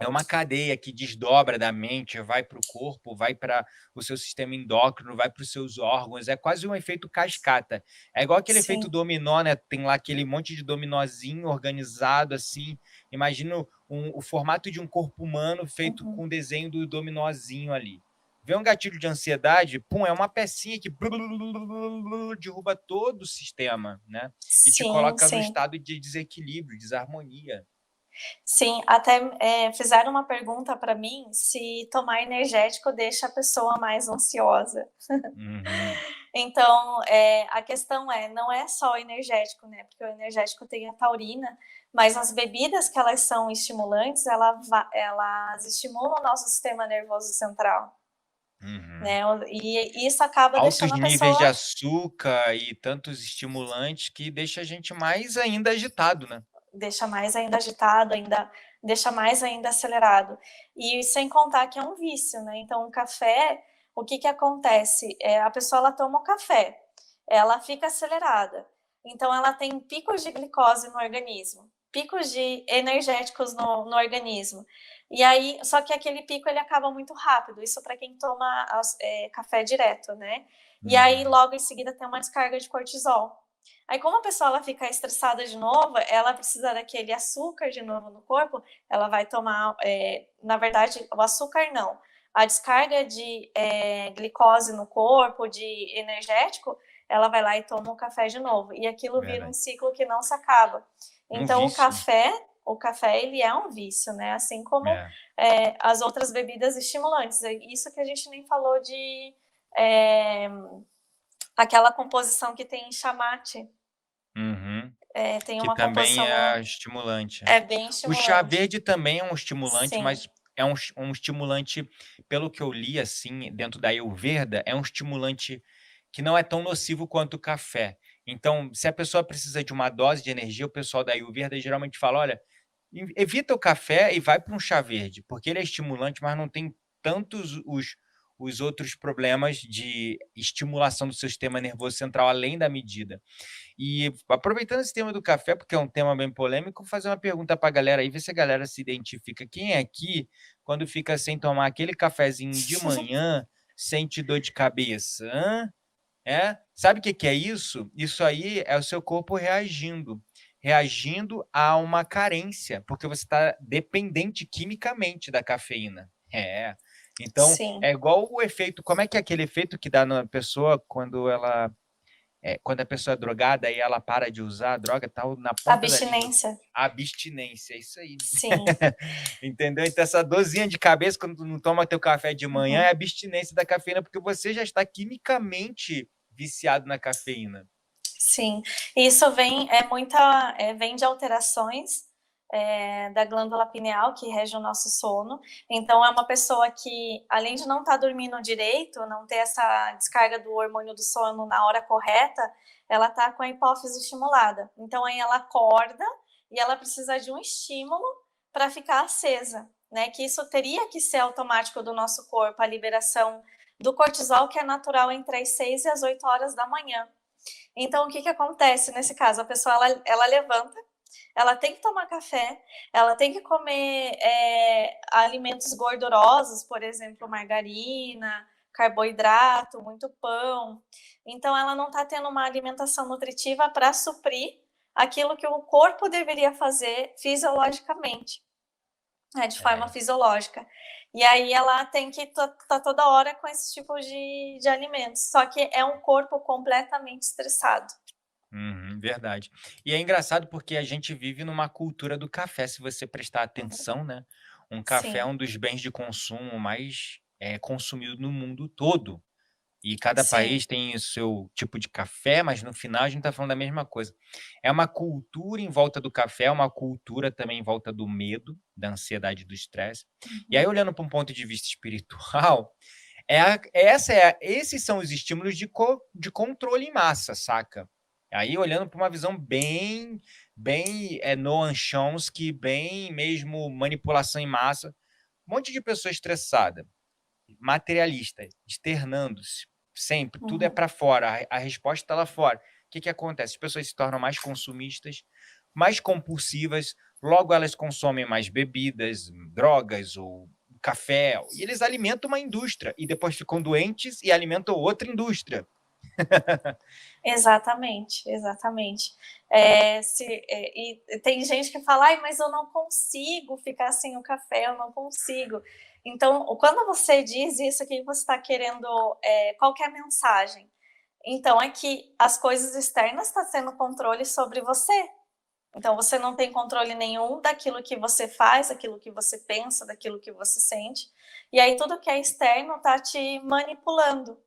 É uma cadeia que desdobra da mente, vai para o corpo, vai para o seu sistema endócrino, vai para os seus órgãos, é quase um efeito cascata. É igual aquele efeito Sim. dominó, né, tem lá aquele monte de dominózinho organizado, assim, imagina o formato de um corpo humano feito Uhum. com o desenho do dominózinho ali. Vê um gatilho de ansiedade, pum, é uma pecinha que derruba todo o sistema, né, e te Sim, coloca num sim. estado de desequilíbrio, desarmonia. Sim, até, fizeram uma pergunta para mim se tomar energético deixa a pessoa mais ansiosa. Uhum. Então, a questão não é só o energético, né, porque o energético tem a taurina, mas as bebidas que elas são estimulantes, elas estimulam o nosso sistema nervoso central, Uhum. né, e isso acaba Altos deixando a níveis de pessoa açúcar e tantos estimulantes que deixa a gente mais ainda agitado, né. deixa mais ainda agitado, ainda deixa mais ainda acelerado. E sem contar que é um vício, né, então o café, o que que acontece? A pessoa ela toma o café, ela fica acelerada, então ela tem picos de glicose no organismo, picos de energéticos no organismo. E aí só que aquele pico ele acaba muito rápido, isso para quem toma café direto, né. E aí Uhum. logo em seguida tem uma descarga de cortisol. Aí, como a pessoa ela fica estressada de novo, ela precisa daquele açúcar de novo no corpo, ela vai tomar, na verdade, o açúcar não, a descarga de glicose no corpo, de energético, ela vai lá e toma um café de novo, e aquilo vira um Verdade. ciclo que não se acaba. Um Então, vício. o café ele é um vício, né? Assim como É. as outras bebidas estimulantes. É isso que a gente nem falou de é, aquela composição que tem em chamate, Uhum. tem Que uma também composição é estimulante. é bem O chá estimulante. verde também é um estimulante, Sim. mas é um estimulante, pelo que eu li, assim, dentro da Ayurveda, é um estimulante que não é tão nocivo quanto o café. Então, se a pessoa precisa de uma dose de energia, o pessoal da Ayurveda geralmente fala: "Olha, evita o café e vai para um chá verde, porque ele é estimulante, mas não tem tantos os outros problemas de estimulação do seu sistema nervoso central além da medida". E aproveitando esse tema do café, porque é um tema bem polêmico, vou fazer uma pergunta para a galera aí, ver se a galera se identifica. Quem é aqui, quando fica sem tomar aquele cafezinho de manhã, sente dor de cabeça? Hã? É? Sabe o que que é isso? Isso aí é o seu corpo reagindo, reagindo a uma carência, porque você está dependente quimicamente da cafeína. É. Então, Sim, é igual o efeito, como é que é aquele efeito que dá na pessoa quando a pessoa é drogada e ela para de usar a droga, tá na ponta da língua. abstinência. Abstinência, é isso aí. Sim. Entendeu? Então essa dorzinha de cabeça quando tu não toma teu café de manhã é Uhum. abstinência da cafeína, porque você já está quimicamente viciado na cafeína. Sim, isso vem de alterações, da glândula pineal, que rege o nosso sono. Então é uma pessoa que, além de não estar dormindo direito, não ter essa descarga do hormônio do sono na hora correta, ela está com a hipófise estimulada. Então aí ela acorda e ela precisa de um estímulo para ficar acesa, né, que isso teria que ser automático do nosso corpo, a liberação do cortisol, que é natural entre as 6 e as 8 horas da manhã. Então, o que que acontece nesse caso? A pessoa ela levanta, ela tem que tomar café, ela tem que comer alimentos gordurosos, por exemplo, margarina, carboidrato, muito pão. Então, ela não está tendo uma alimentação nutritiva para suprir aquilo que o corpo deveria fazer fisiologicamente, né, de forma É. fisiológica. E aí ela tem que estar toda hora com esse tipo de alimentos. Só que é um corpo completamente estressado. Uhum, verdade. E é engraçado porque a gente vive numa cultura do café, se você prestar Uhum. atenção, né, um café é Sim, um dos bens de consumo mais, consumido no mundo todo. E cada sim. país tem o seu tipo de café, mas no final a gente está falando da mesma coisa. É uma cultura em volta do café, é uma cultura também em volta do medo, da ansiedade, do estresse. E aí Uhum. olhando para um ponto de vista espiritual, esses são os estímulos de controle em massa, saca? Aí olhando para uma visão bem, Noam Chomsky, bem mesmo manipulação em massa, um monte de pessoa estressada, materialista, externando-se, sempre, tudo é Uhum. para fora, a resposta está lá fora. O que que acontece? As pessoas se tornam mais consumistas, mais compulsivas, logo elas consomem mais bebidas, drogas ou café, e eles alimentam uma indústria, e depois ficam doentes e alimentam outra indústria. Exatamente, exatamente. E tem gente que fala: "Ai, mas eu não consigo ficar sem o café, eu não consigo". Então, quando você diz isso, o que você está querendo, qual que é a mensagem? Então, é que as coisas externas estão tendo controle sobre você. Então, você não tem controle nenhum daquilo que você faz, daquilo que você pensa, daquilo que você sente. E aí tudo que é externo está te manipulando,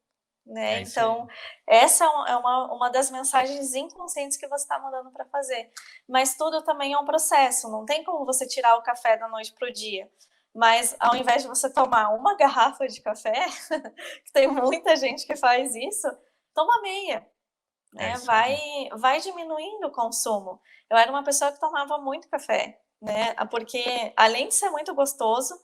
né? É isso aí. Então, essa é uma das mensagens inconscientes que você está mandando para fazer. Mas tudo também é um processo, não tem como você tirar o café da noite para o dia. Mas ao invés de você tomar uma garrafa de café, que tem muita gente que faz isso, toma meia, É né? isso aí. Vai diminuindo o consumo. Eu era uma pessoa que tomava muito café, né? Porque além de ser muito gostoso,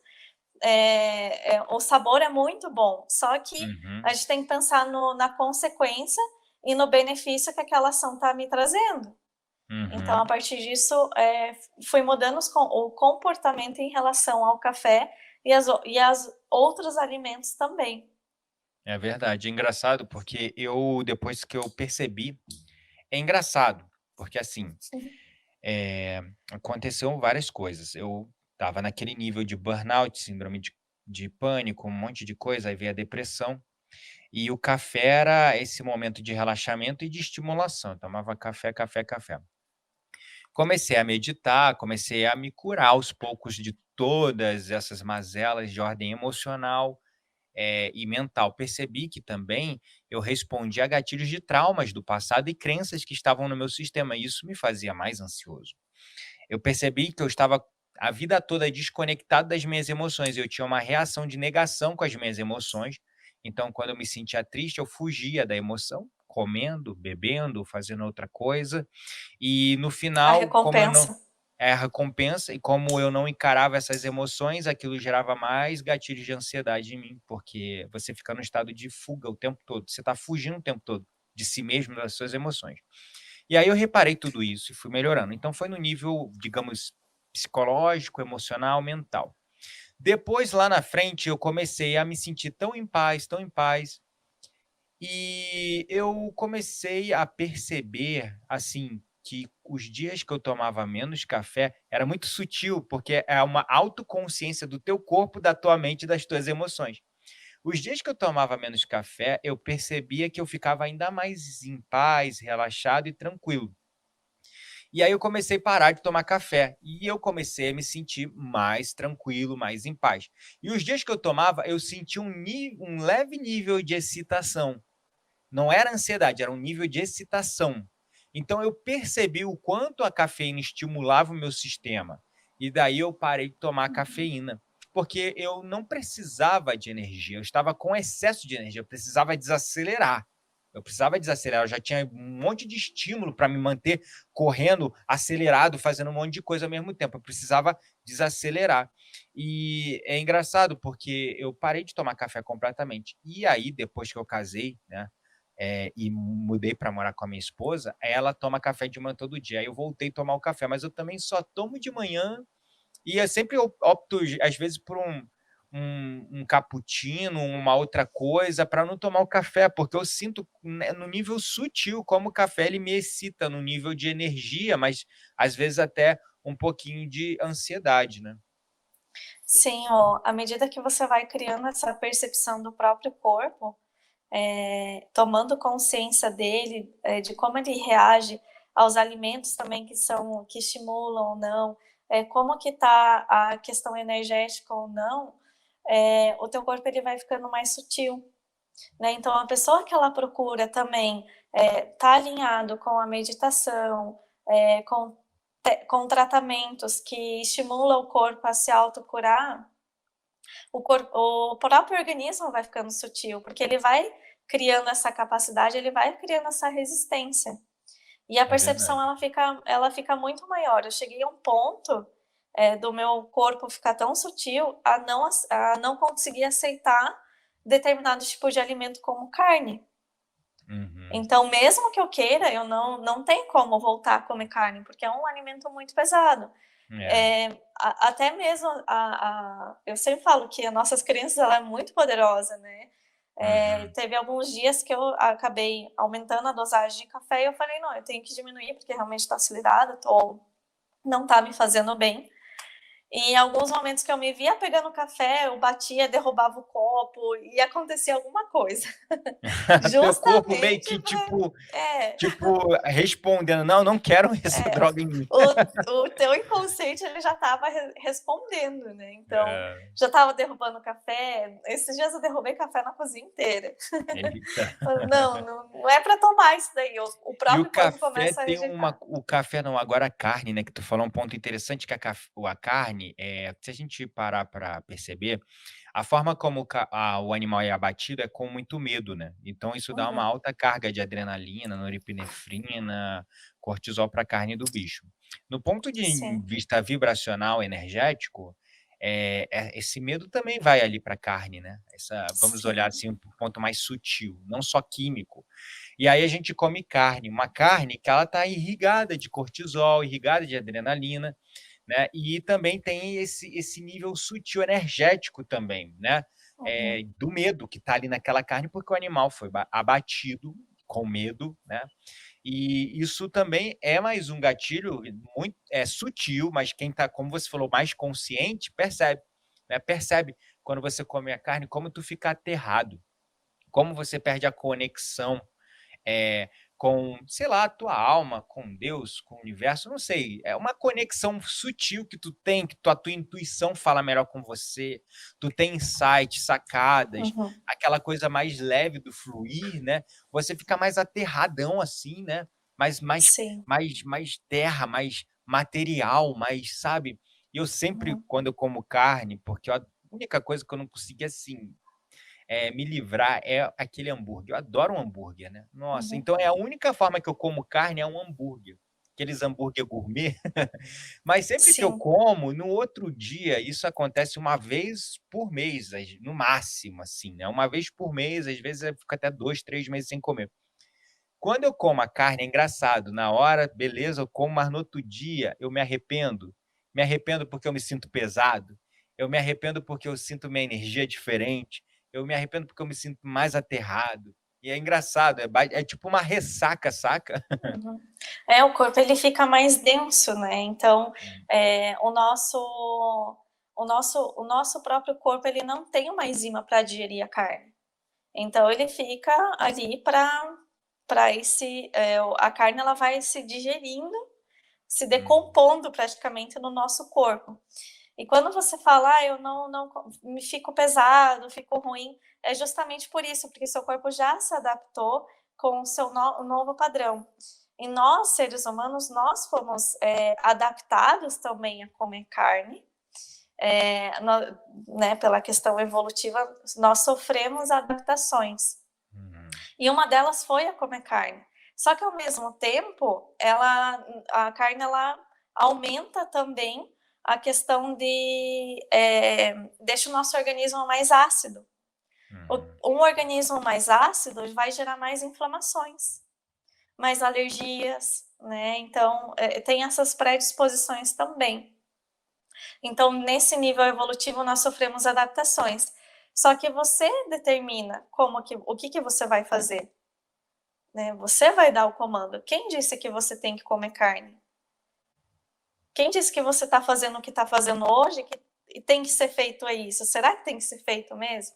o sabor é muito bom. Só que a Uhum, gente tem que pensar na consequência e no benefício que aquela ação está me trazendo. Então, a uhum. partir disso, fui mudando o comportamento em relação ao café e as outros alimentos também. É verdade. É engraçado porque depois que eu percebi, é engraçado, porque assim, aconteceu várias coisas. Eu estava naquele nível de burnout, síndrome de pânico, um monte de coisa, aí veio a depressão. E o café era esse momento de relaxamento e de estimulação. Eu tomava café, café, café. Comecei a meditar, comecei a me curar aos poucos de todas essas mazelas de ordem emocional, e mental. Percebi que também eu respondi a gatilhos de traumas do passado e crenças que estavam no meu sistema, e isso me fazia mais ansioso. Eu percebi que eu estava a vida toda desconectado das minhas emoções, eu tinha uma reação de negação com as minhas emoções, então quando eu me sentia triste, eu fugia da emoção, comendo, bebendo, fazendo outra coisa, e no A final, como eu não recompensa. é a recompensa, e como eu não encarava essas emoções, aquilo gerava mais gatilhos de ansiedade em mim, porque você fica no estado de fuga o tempo todo, você está fugindo o tempo todo de si mesmo, das suas emoções. E aí eu reparei tudo isso e fui melhorando. Então foi no nível, digamos, psicológico, emocional, mental. Depois, lá na frente, eu comecei a me sentir tão em paz, e eu comecei a perceber, assim, que os dias que eu tomava menos café era muito sutil, porque é uma autoconsciência do teu corpo, da tua mente e das tuas emoções. Os dias que eu tomava menos café, eu percebia que eu ficava ainda mais em paz, relaxado e tranquilo. E aí eu comecei a parar de tomar café, e eu comecei a me sentir mais tranquilo, mais em paz. E os dias que eu tomava, eu sentia um leve nível de excitação. Não era ansiedade, era um nível de excitação. Então eu percebi o quanto a cafeína estimulava o meu sistema. E daí eu parei de tomar Uhum. cafeína, porque eu não precisava de energia, eu estava com excesso de energia, eu precisava desacelerar. Eu precisava desacelerar, eu já tinha um monte de estímulo para me manter correndo, acelerado, fazendo um monte de coisa ao mesmo tempo. Eu precisava desacelerar. E é engraçado porque eu parei de tomar café completamente. E aí, depois que eu casei, né, e mudei para morar com a minha esposa, ela toma café de manhã todo dia. Aí eu voltei a tomar o café, mas eu também só tomo de manhã, e eu sempre opto, às vezes, por um cappuccino, uma outra coisa, para não tomar o café, porque eu sinto, né, no nível sutil como o café ele me excita no nível de energia, mas às vezes até um pouquinho de ansiedade, né. Sim, ó, à medida que você vai criando essa percepção do próprio corpo, tomando consciência dele, de como ele reage aos alimentos também que estimulam ou não, como que tá a questão energética ou não, o teu corpo ele vai ficando mais sutil, né. Então a pessoa que ela procura também, tá alinhado com a meditação, com tratamentos que estimulam o corpo a se autocurar, o próprio organismo vai ficando sutil, porque ele vai criando essa capacidade, ele vai criando essa resistência. E a É percepção verdade. ela fica muito maior. Eu cheguei a um ponto, do meu corpo ficar tão sutil a não conseguir aceitar determinado tipo de alimento como carne. Uhum. Então, mesmo que eu queira, eu não tem como voltar a comer carne, porque é um alimento muito pesado. É, Até mesmo eu sempre falo que as nossas crianças ela é muito poderosa, né. uhum. Teve alguns dias que eu acabei aumentando a dosagem de café e eu falei: "Não, eu tenho que diminuir, porque realmente estou acelerada, não tá me fazendo bem". E em alguns momentos que eu me via pegando café, eu batia, derrubava o copo e acontecia alguma coisa. Teu corpo meio Justamente que pra tipo é. tipo, respondendo: "Não, não quero essa É, droga em mim". o teu inconsciente ele já estava respondendo, né, então, É, já estava derrubando café, esses dias eu derrubei café na cozinha inteira. eita. Falei: "Não é para tomar isso daí", o E o próprio corpo café começa a tem uma rejeitar. o café não, agora a carne, né, que tu falou um ponto interessante que a carne, se a gente parar para perceber, a forma como o animal é abatido é com muito medo, né, então isso dá uma Uhum, alta carga de adrenalina, norepinefrina, cortisol para a carne do bicho. No ponto de sim. vista vibracional energético, esse medo também vai ali para a carne, né, vamos olhar Sim. assim, um ponto mais sutil, não só químico. E aí a gente come carne, uma carne que ela está irrigada de cortisol, irrigada de adrenalina, né, e também tem esse nível sutil energético também, né, Uhum. do medo que está ali naquela carne, porque o animal foi abatido com medo, né, e isso também é mais um gatilho muito sutil, mas quem está, como você falou, mais consciente, percebe, né, percebe quando você come a carne, como tu fica aterrado, como você perde a conexão eh, com, sei lá, a tua alma, com Deus, com o universo, não sei, é uma conexão sutil que tu tem, que tua intuição fala melhor com você, tu tem insights, sacadas, Uhum. aquela coisa mais leve do fluir, né, você fica mais aterradão, assim, né, Sim. mais terra, mais material, mais, sabe. E eu sempre, Uhum. quando eu como carne, porque a única coisa que eu não conseguia, assim, me livrar é aquele hambúrguer. Eu adoro um hambúrguer, né. Nossa, Uhum. então é a única forma que eu como carne é um hambúrguer, aqueles hambúrguer gourmet. Mas sempre que eu Sim. como, no outro dia, isso acontece uma vez por mês, no máximo, assim, né, uma vez por mês, às vezes eu fico até 2, 3 meses sem comer. Quando eu como a carne é engraçado, na hora, beleza, eu como, mas no outro dia eu me arrependo. Me arrependo porque eu me sinto pesado, eu me arrependo porque eu sinto minha energia diferente, eu me arrependo porque eu me sinto mais aterrado. E é engraçado, é tipo uma ressaca, saca? Uhum. É, o corpo ele fica mais denso, né, então, Hum, o nosso próprio corpo ele não tem uma enzima para digerir a carne. Então ele fica ali para esse, a carne ela vai se digerindo, se hum, decompondo praticamente no nosso corpo. E quando você fala: "Ah, eu não me fico pesado, fico ruim", é justamente por isso, porque seu corpo já se adaptou com o seu novo padrão. E nós, seres humanos, nós fomos, adaptados também a comer carne, né, pela questão evolutiva, nós sofremos adaptações. uhum, E uma delas foi a comer carne. Só que ao mesmo tempo, a carne ela aumenta também a questão de deixa o nosso organismo mais ácido. uhum. Um organismo mais ácido vai gerar mais inflamações, mais alergias, né? Então tem essas predisposições também. Então, nesse nível evolutivo, nós sofremos adaptações. Só que você determina o que você vai fazer. Né? Você vai dar o comando. Quem disse que você tem que comer carne? Quem disse que você está fazendo o que está fazendo hoje e tem que ser feito isso? Será que tem que ser feito mesmo?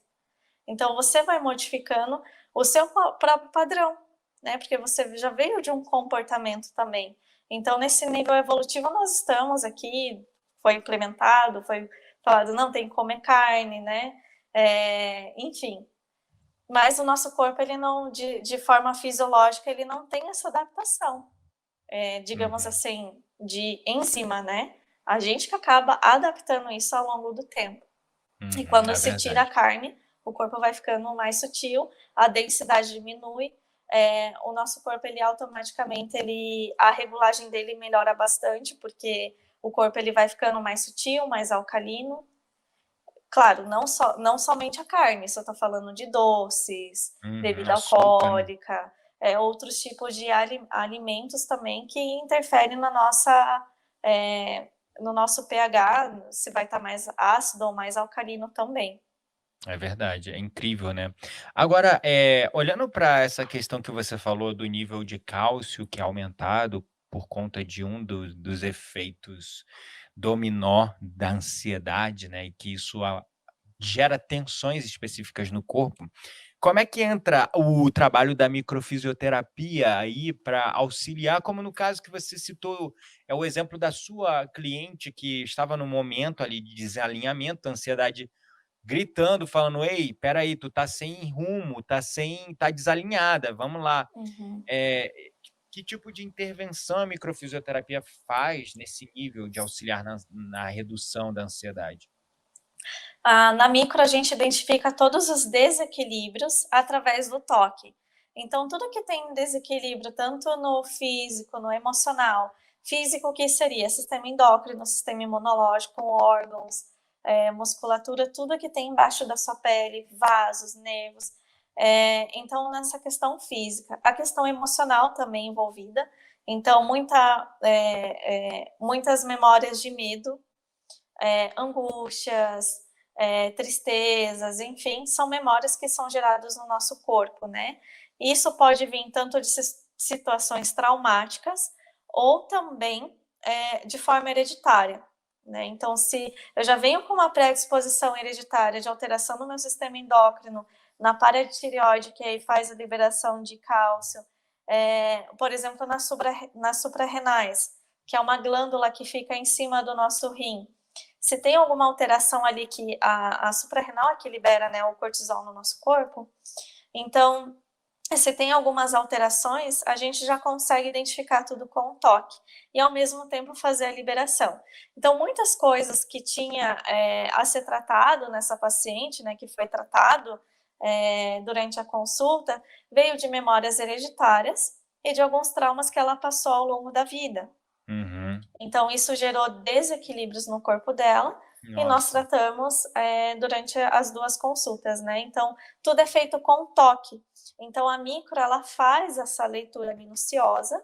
Então você vai modificando o seu próprio padrão, né? Porque você já veio de um comportamento também. Então, nesse nível evolutivo, nós estamos aqui, foi implementado, foi falado, não tem que comer carne, né? Enfim, mas o nosso corpo, ele não, de forma fisiológica, ele não tem essa adaptação, digamos Uhum. assim, de enzima, né? A gente que acaba adaptando isso ao longo do tempo. E Uhum, quando é se tira a verdade. carne, o corpo vai ficando mais sutil, a densidade diminui, o nosso corpo, ele automaticamente, a regulagem dele melhora bastante, porque o corpo ele vai ficando mais sutil, mais alcalino. Claro, não somente a carne, isso eu estou falando de doces, Uhum, bebida açúcar, né. alcoólica, outros tipos de alimentos também que interferem na nossa, no nosso pH, se vai estar mais ácido ou mais alcalino também. É verdade, é incrível, né. Agora, olhando para essa questão que você falou do nível de cálcio que é aumentado por conta de um dos efeitos dominó da ansiedade, né, e que isso gera tensões específicas no corpo, como é que entra o trabalho da microfisioterapia aí para auxiliar, como no caso que você citou, é o exemplo da sua cliente que estava no momento ali de desalinhamento, ansiedade gritando, falando: "Ei, espera aí, tu tá sem rumo, tá desalinhada, vamos lá". Uhum. Eh, que tipo de intervenção a microfisioterapia faz nesse nível de auxiliar na redução da ansiedade? Na micro, a gente identifica todos os desequilíbrios através do toque. Então, tudo que tem desequilíbrio, tanto no físico, no emocional, físico que seria sistema endócrino, sistema imunológico, órgãos, musculatura, tudo que tem embaixo da sua pele, vasos, nervos. Então, nessa questão física, a questão emocional também envolvida. Então, muitas memórias de medo, angústias, tristezas, enfim, são memórias que são geradas no nosso corpo, né? Isso pode vir tanto de situações traumáticas ou também de forma hereditária. Né? Então, se eu já venho com uma predisposição hereditária de alteração do meu sistema endócrino, na paratireoide, que aí faz a liberação de cálcio, por exemplo, nas suprarrenais, que é uma glândula que fica em cima do nosso rim, se tem alguma alteração ali que a suprarrenal é que libera, né, o cortisol no nosso corpo, então, se tem algumas alterações, a gente já consegue identificar tudo com o toque e, ao mesmo tempo, fazer a liberação. Então, muitas coisas que tinha a ser tratado nessa paciente, né, que foi tratado, durante a consulta, veio de memórias hereditárias e de alguns traumas que ela passou ao longo da vida. Uhum. Então, isso gerou desequilíbrios no corpo dela e nós Nossa. tratamos durante as 2 consultas, né. Então, tudo é feito com toque. Então, a micro, ela faz essa leitura minuciosa,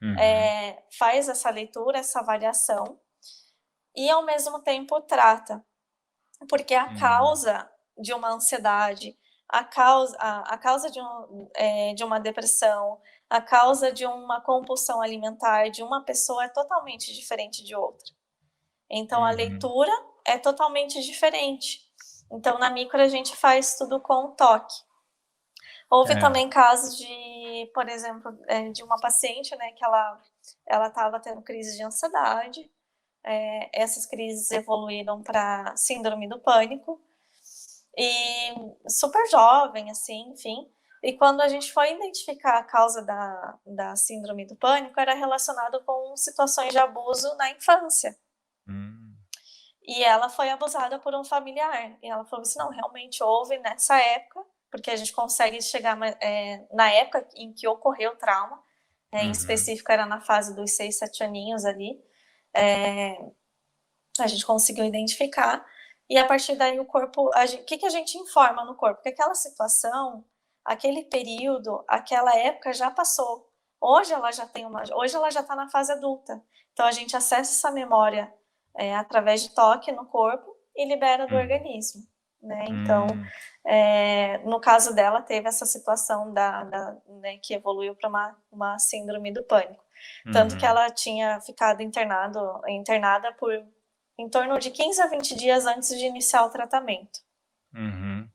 Uhum. faz essa leitura, essa avaliação, e ao mesmo tempo trata. Porque a Hum. causa de uma ansiedade, a causa de uma depressão, a causa de uma compulsão alimentar de uma pessoa é totalmente diferente de outra. Então a Uhum. leitura é totalmente diferente. Então na micro a gente faz tudo com toque. Houve É. também casos de, por exemplo, de uma paciente, né, que ela estava tendo crise de ansiedade, essas crises evoluíram para síndrome do pânico, e super jovem, assim, enfim. E quando a gente foi identificar a causa da síndrome do pânico, era relacionado com situações de abuso na infância. Hum. E ela foi abusada por um familiar. E ela falou assim: não, realmente houve nessa época, porque a gente consegue chegar na época em que ocorreu o trauma, em Uhum. específico era na fase dos 6, 7 aninhos ali. É, a gente conseguiu identificar, e a partir daí o corpo, o que, que a gente informa no corpo? Que aquela situação, aquele período, aquela época já passou. Hoje ela já está na fase adulta. Então a gente acessa essa memória através de toque no corpo e libera do Uhum. organismo. Né? Então, Hum. no caso dela, teve essa situação né, que evoluiu para uma síndrome do pânico. Tanto que Uhum. ela tinha ficado internada por em torno de 15 a 20 dias antes de iniciar o tratamento. Uhum.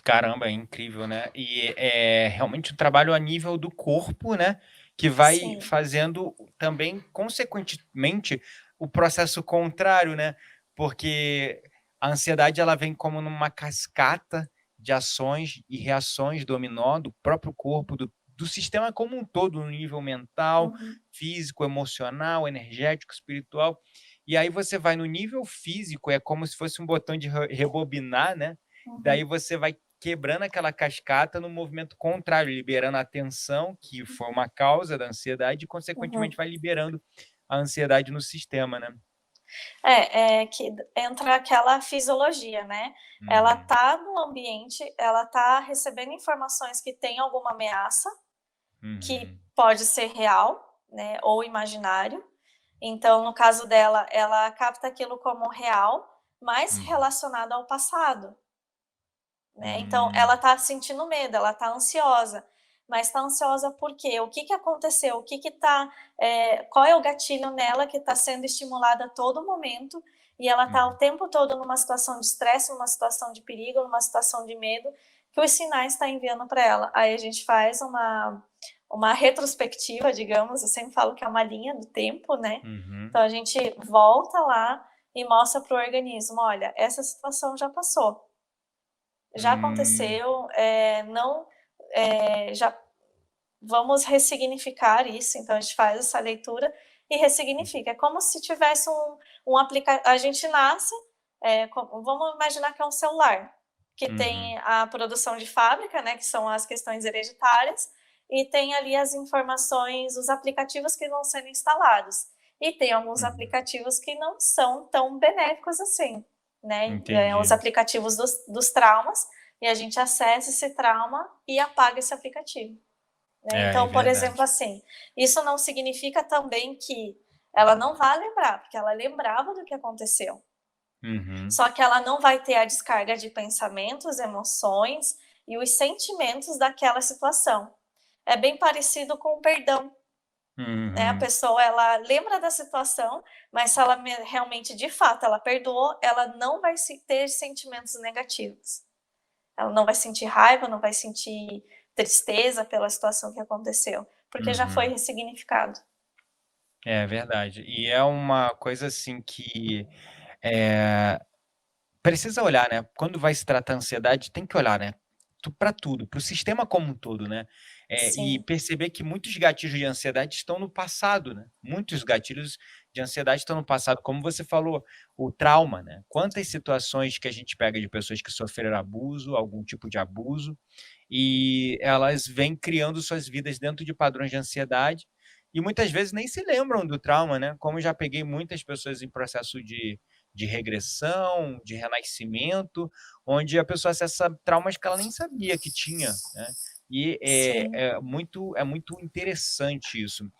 Caramba, é incrível, né. E é realmente o trabalho a nível do corpo, né, que vai Sim. fazendo também, consequentemente, o processo contrário, né, porque a ansiedade ela vem como numa cascata de ações e reações dominó do próprio corpo, do sistema como um todo, no nível mental, Uhum, físico, emocional, energético, espiritual. E aí você vai no nível físico, é como se fosse um botão de rebobinar, né, daí uhum, você vai quebrando aquela cascata no movimento contrário, liberando a tensão, que foi uma causa da ansiedade, e consequentemente uhum. vai liberando a ansiedade no sistema, né. É que entra aquela fisiologia, né. Ela Uhum, tá no ambiente, ela tá recebendo informações que tem alguma ameaça, que uhum, pode ser real, né, ou imaginário. Então, no caso dela, ela capta aquilo como real, mas uhum, relacionado ao passado. Né? Então, ela hum, está sentindo medo, ela está ansiosa, mas está ansiosa por quê? O que, que aconteceu? O que que tá, qual é o gatilho nela que está sendo estimulada a todo momento e ela está o uhum, tempo todo numa situação de estresse, numa situação de perigo, numa situação de medo, que os sinais estão enviando para ela. Aí a gente faz uma retrospectiva, digamos, eu sempre falo que é uma linha do tempo, né? uhum, Então a gente volta lá e mostra para o organismo, olha, essa situação já passou, já hum, aconteceu, não, já vamos ressignificar isso, então a gente faz essa leitura e ressignifica. É como se tivesse um aplicativo. A gente nasce, vamos imaginar que é um celular, que uhum, tem a produção de fábrica, né, que são as questões hereditárias, e tem ali as informações, os aplicativos que vão sendo instalados. E tem alguns uhum, aplicativos que não são tão benéficos assim, né? Os entendi. aplicativos dos traumas, e a gente acessa esse trauma e apaga esse aplicativo. Né? É, é Então, por exemplo, verdade. assim, isso não significa também que ela não vai lembrar, porque ela lembrava do que aconteceu. Uhum, Só que ela não vai ter a descarga de pensamentos, emoções e os sentimentos daquela situação. É bem parecido com o perdão, né? A uhum, pessoa ela lembra da situação, mas se ela realmente, de fato, ela perdoou, ela não vai ter sentimentos negativos. Ela não vai sentir raiva, não vai sentir tristeza pela situação que aconteceu, porque já foi uhum. ressignificado. É verdade. E é uma coisa assim que, eh precisa olhar, né, quando vai se tratar ansiedade tem que olhar, né, para tudo, para o sistema como um todo, né, e Sim. perceber que muitos gatilhos de ansiedade estão no passado, né, muitos gatilhos de ansiedade estão no passado, como você falou, o trauma, né. Quantas situações que a gente pega de pessoas que sofreram abuso, algum tipo de abuso, e elas vêm criando suas vidas dentro de padrões de ansiedade, e muitas vezes nem se lembram do trauma, né, como já peguei muitas pessoas em processo de regressão, de renascimento, onde a pessoa acessa traumas que ela nem sabia que tinha, né. E Sim. é muito interessante isso.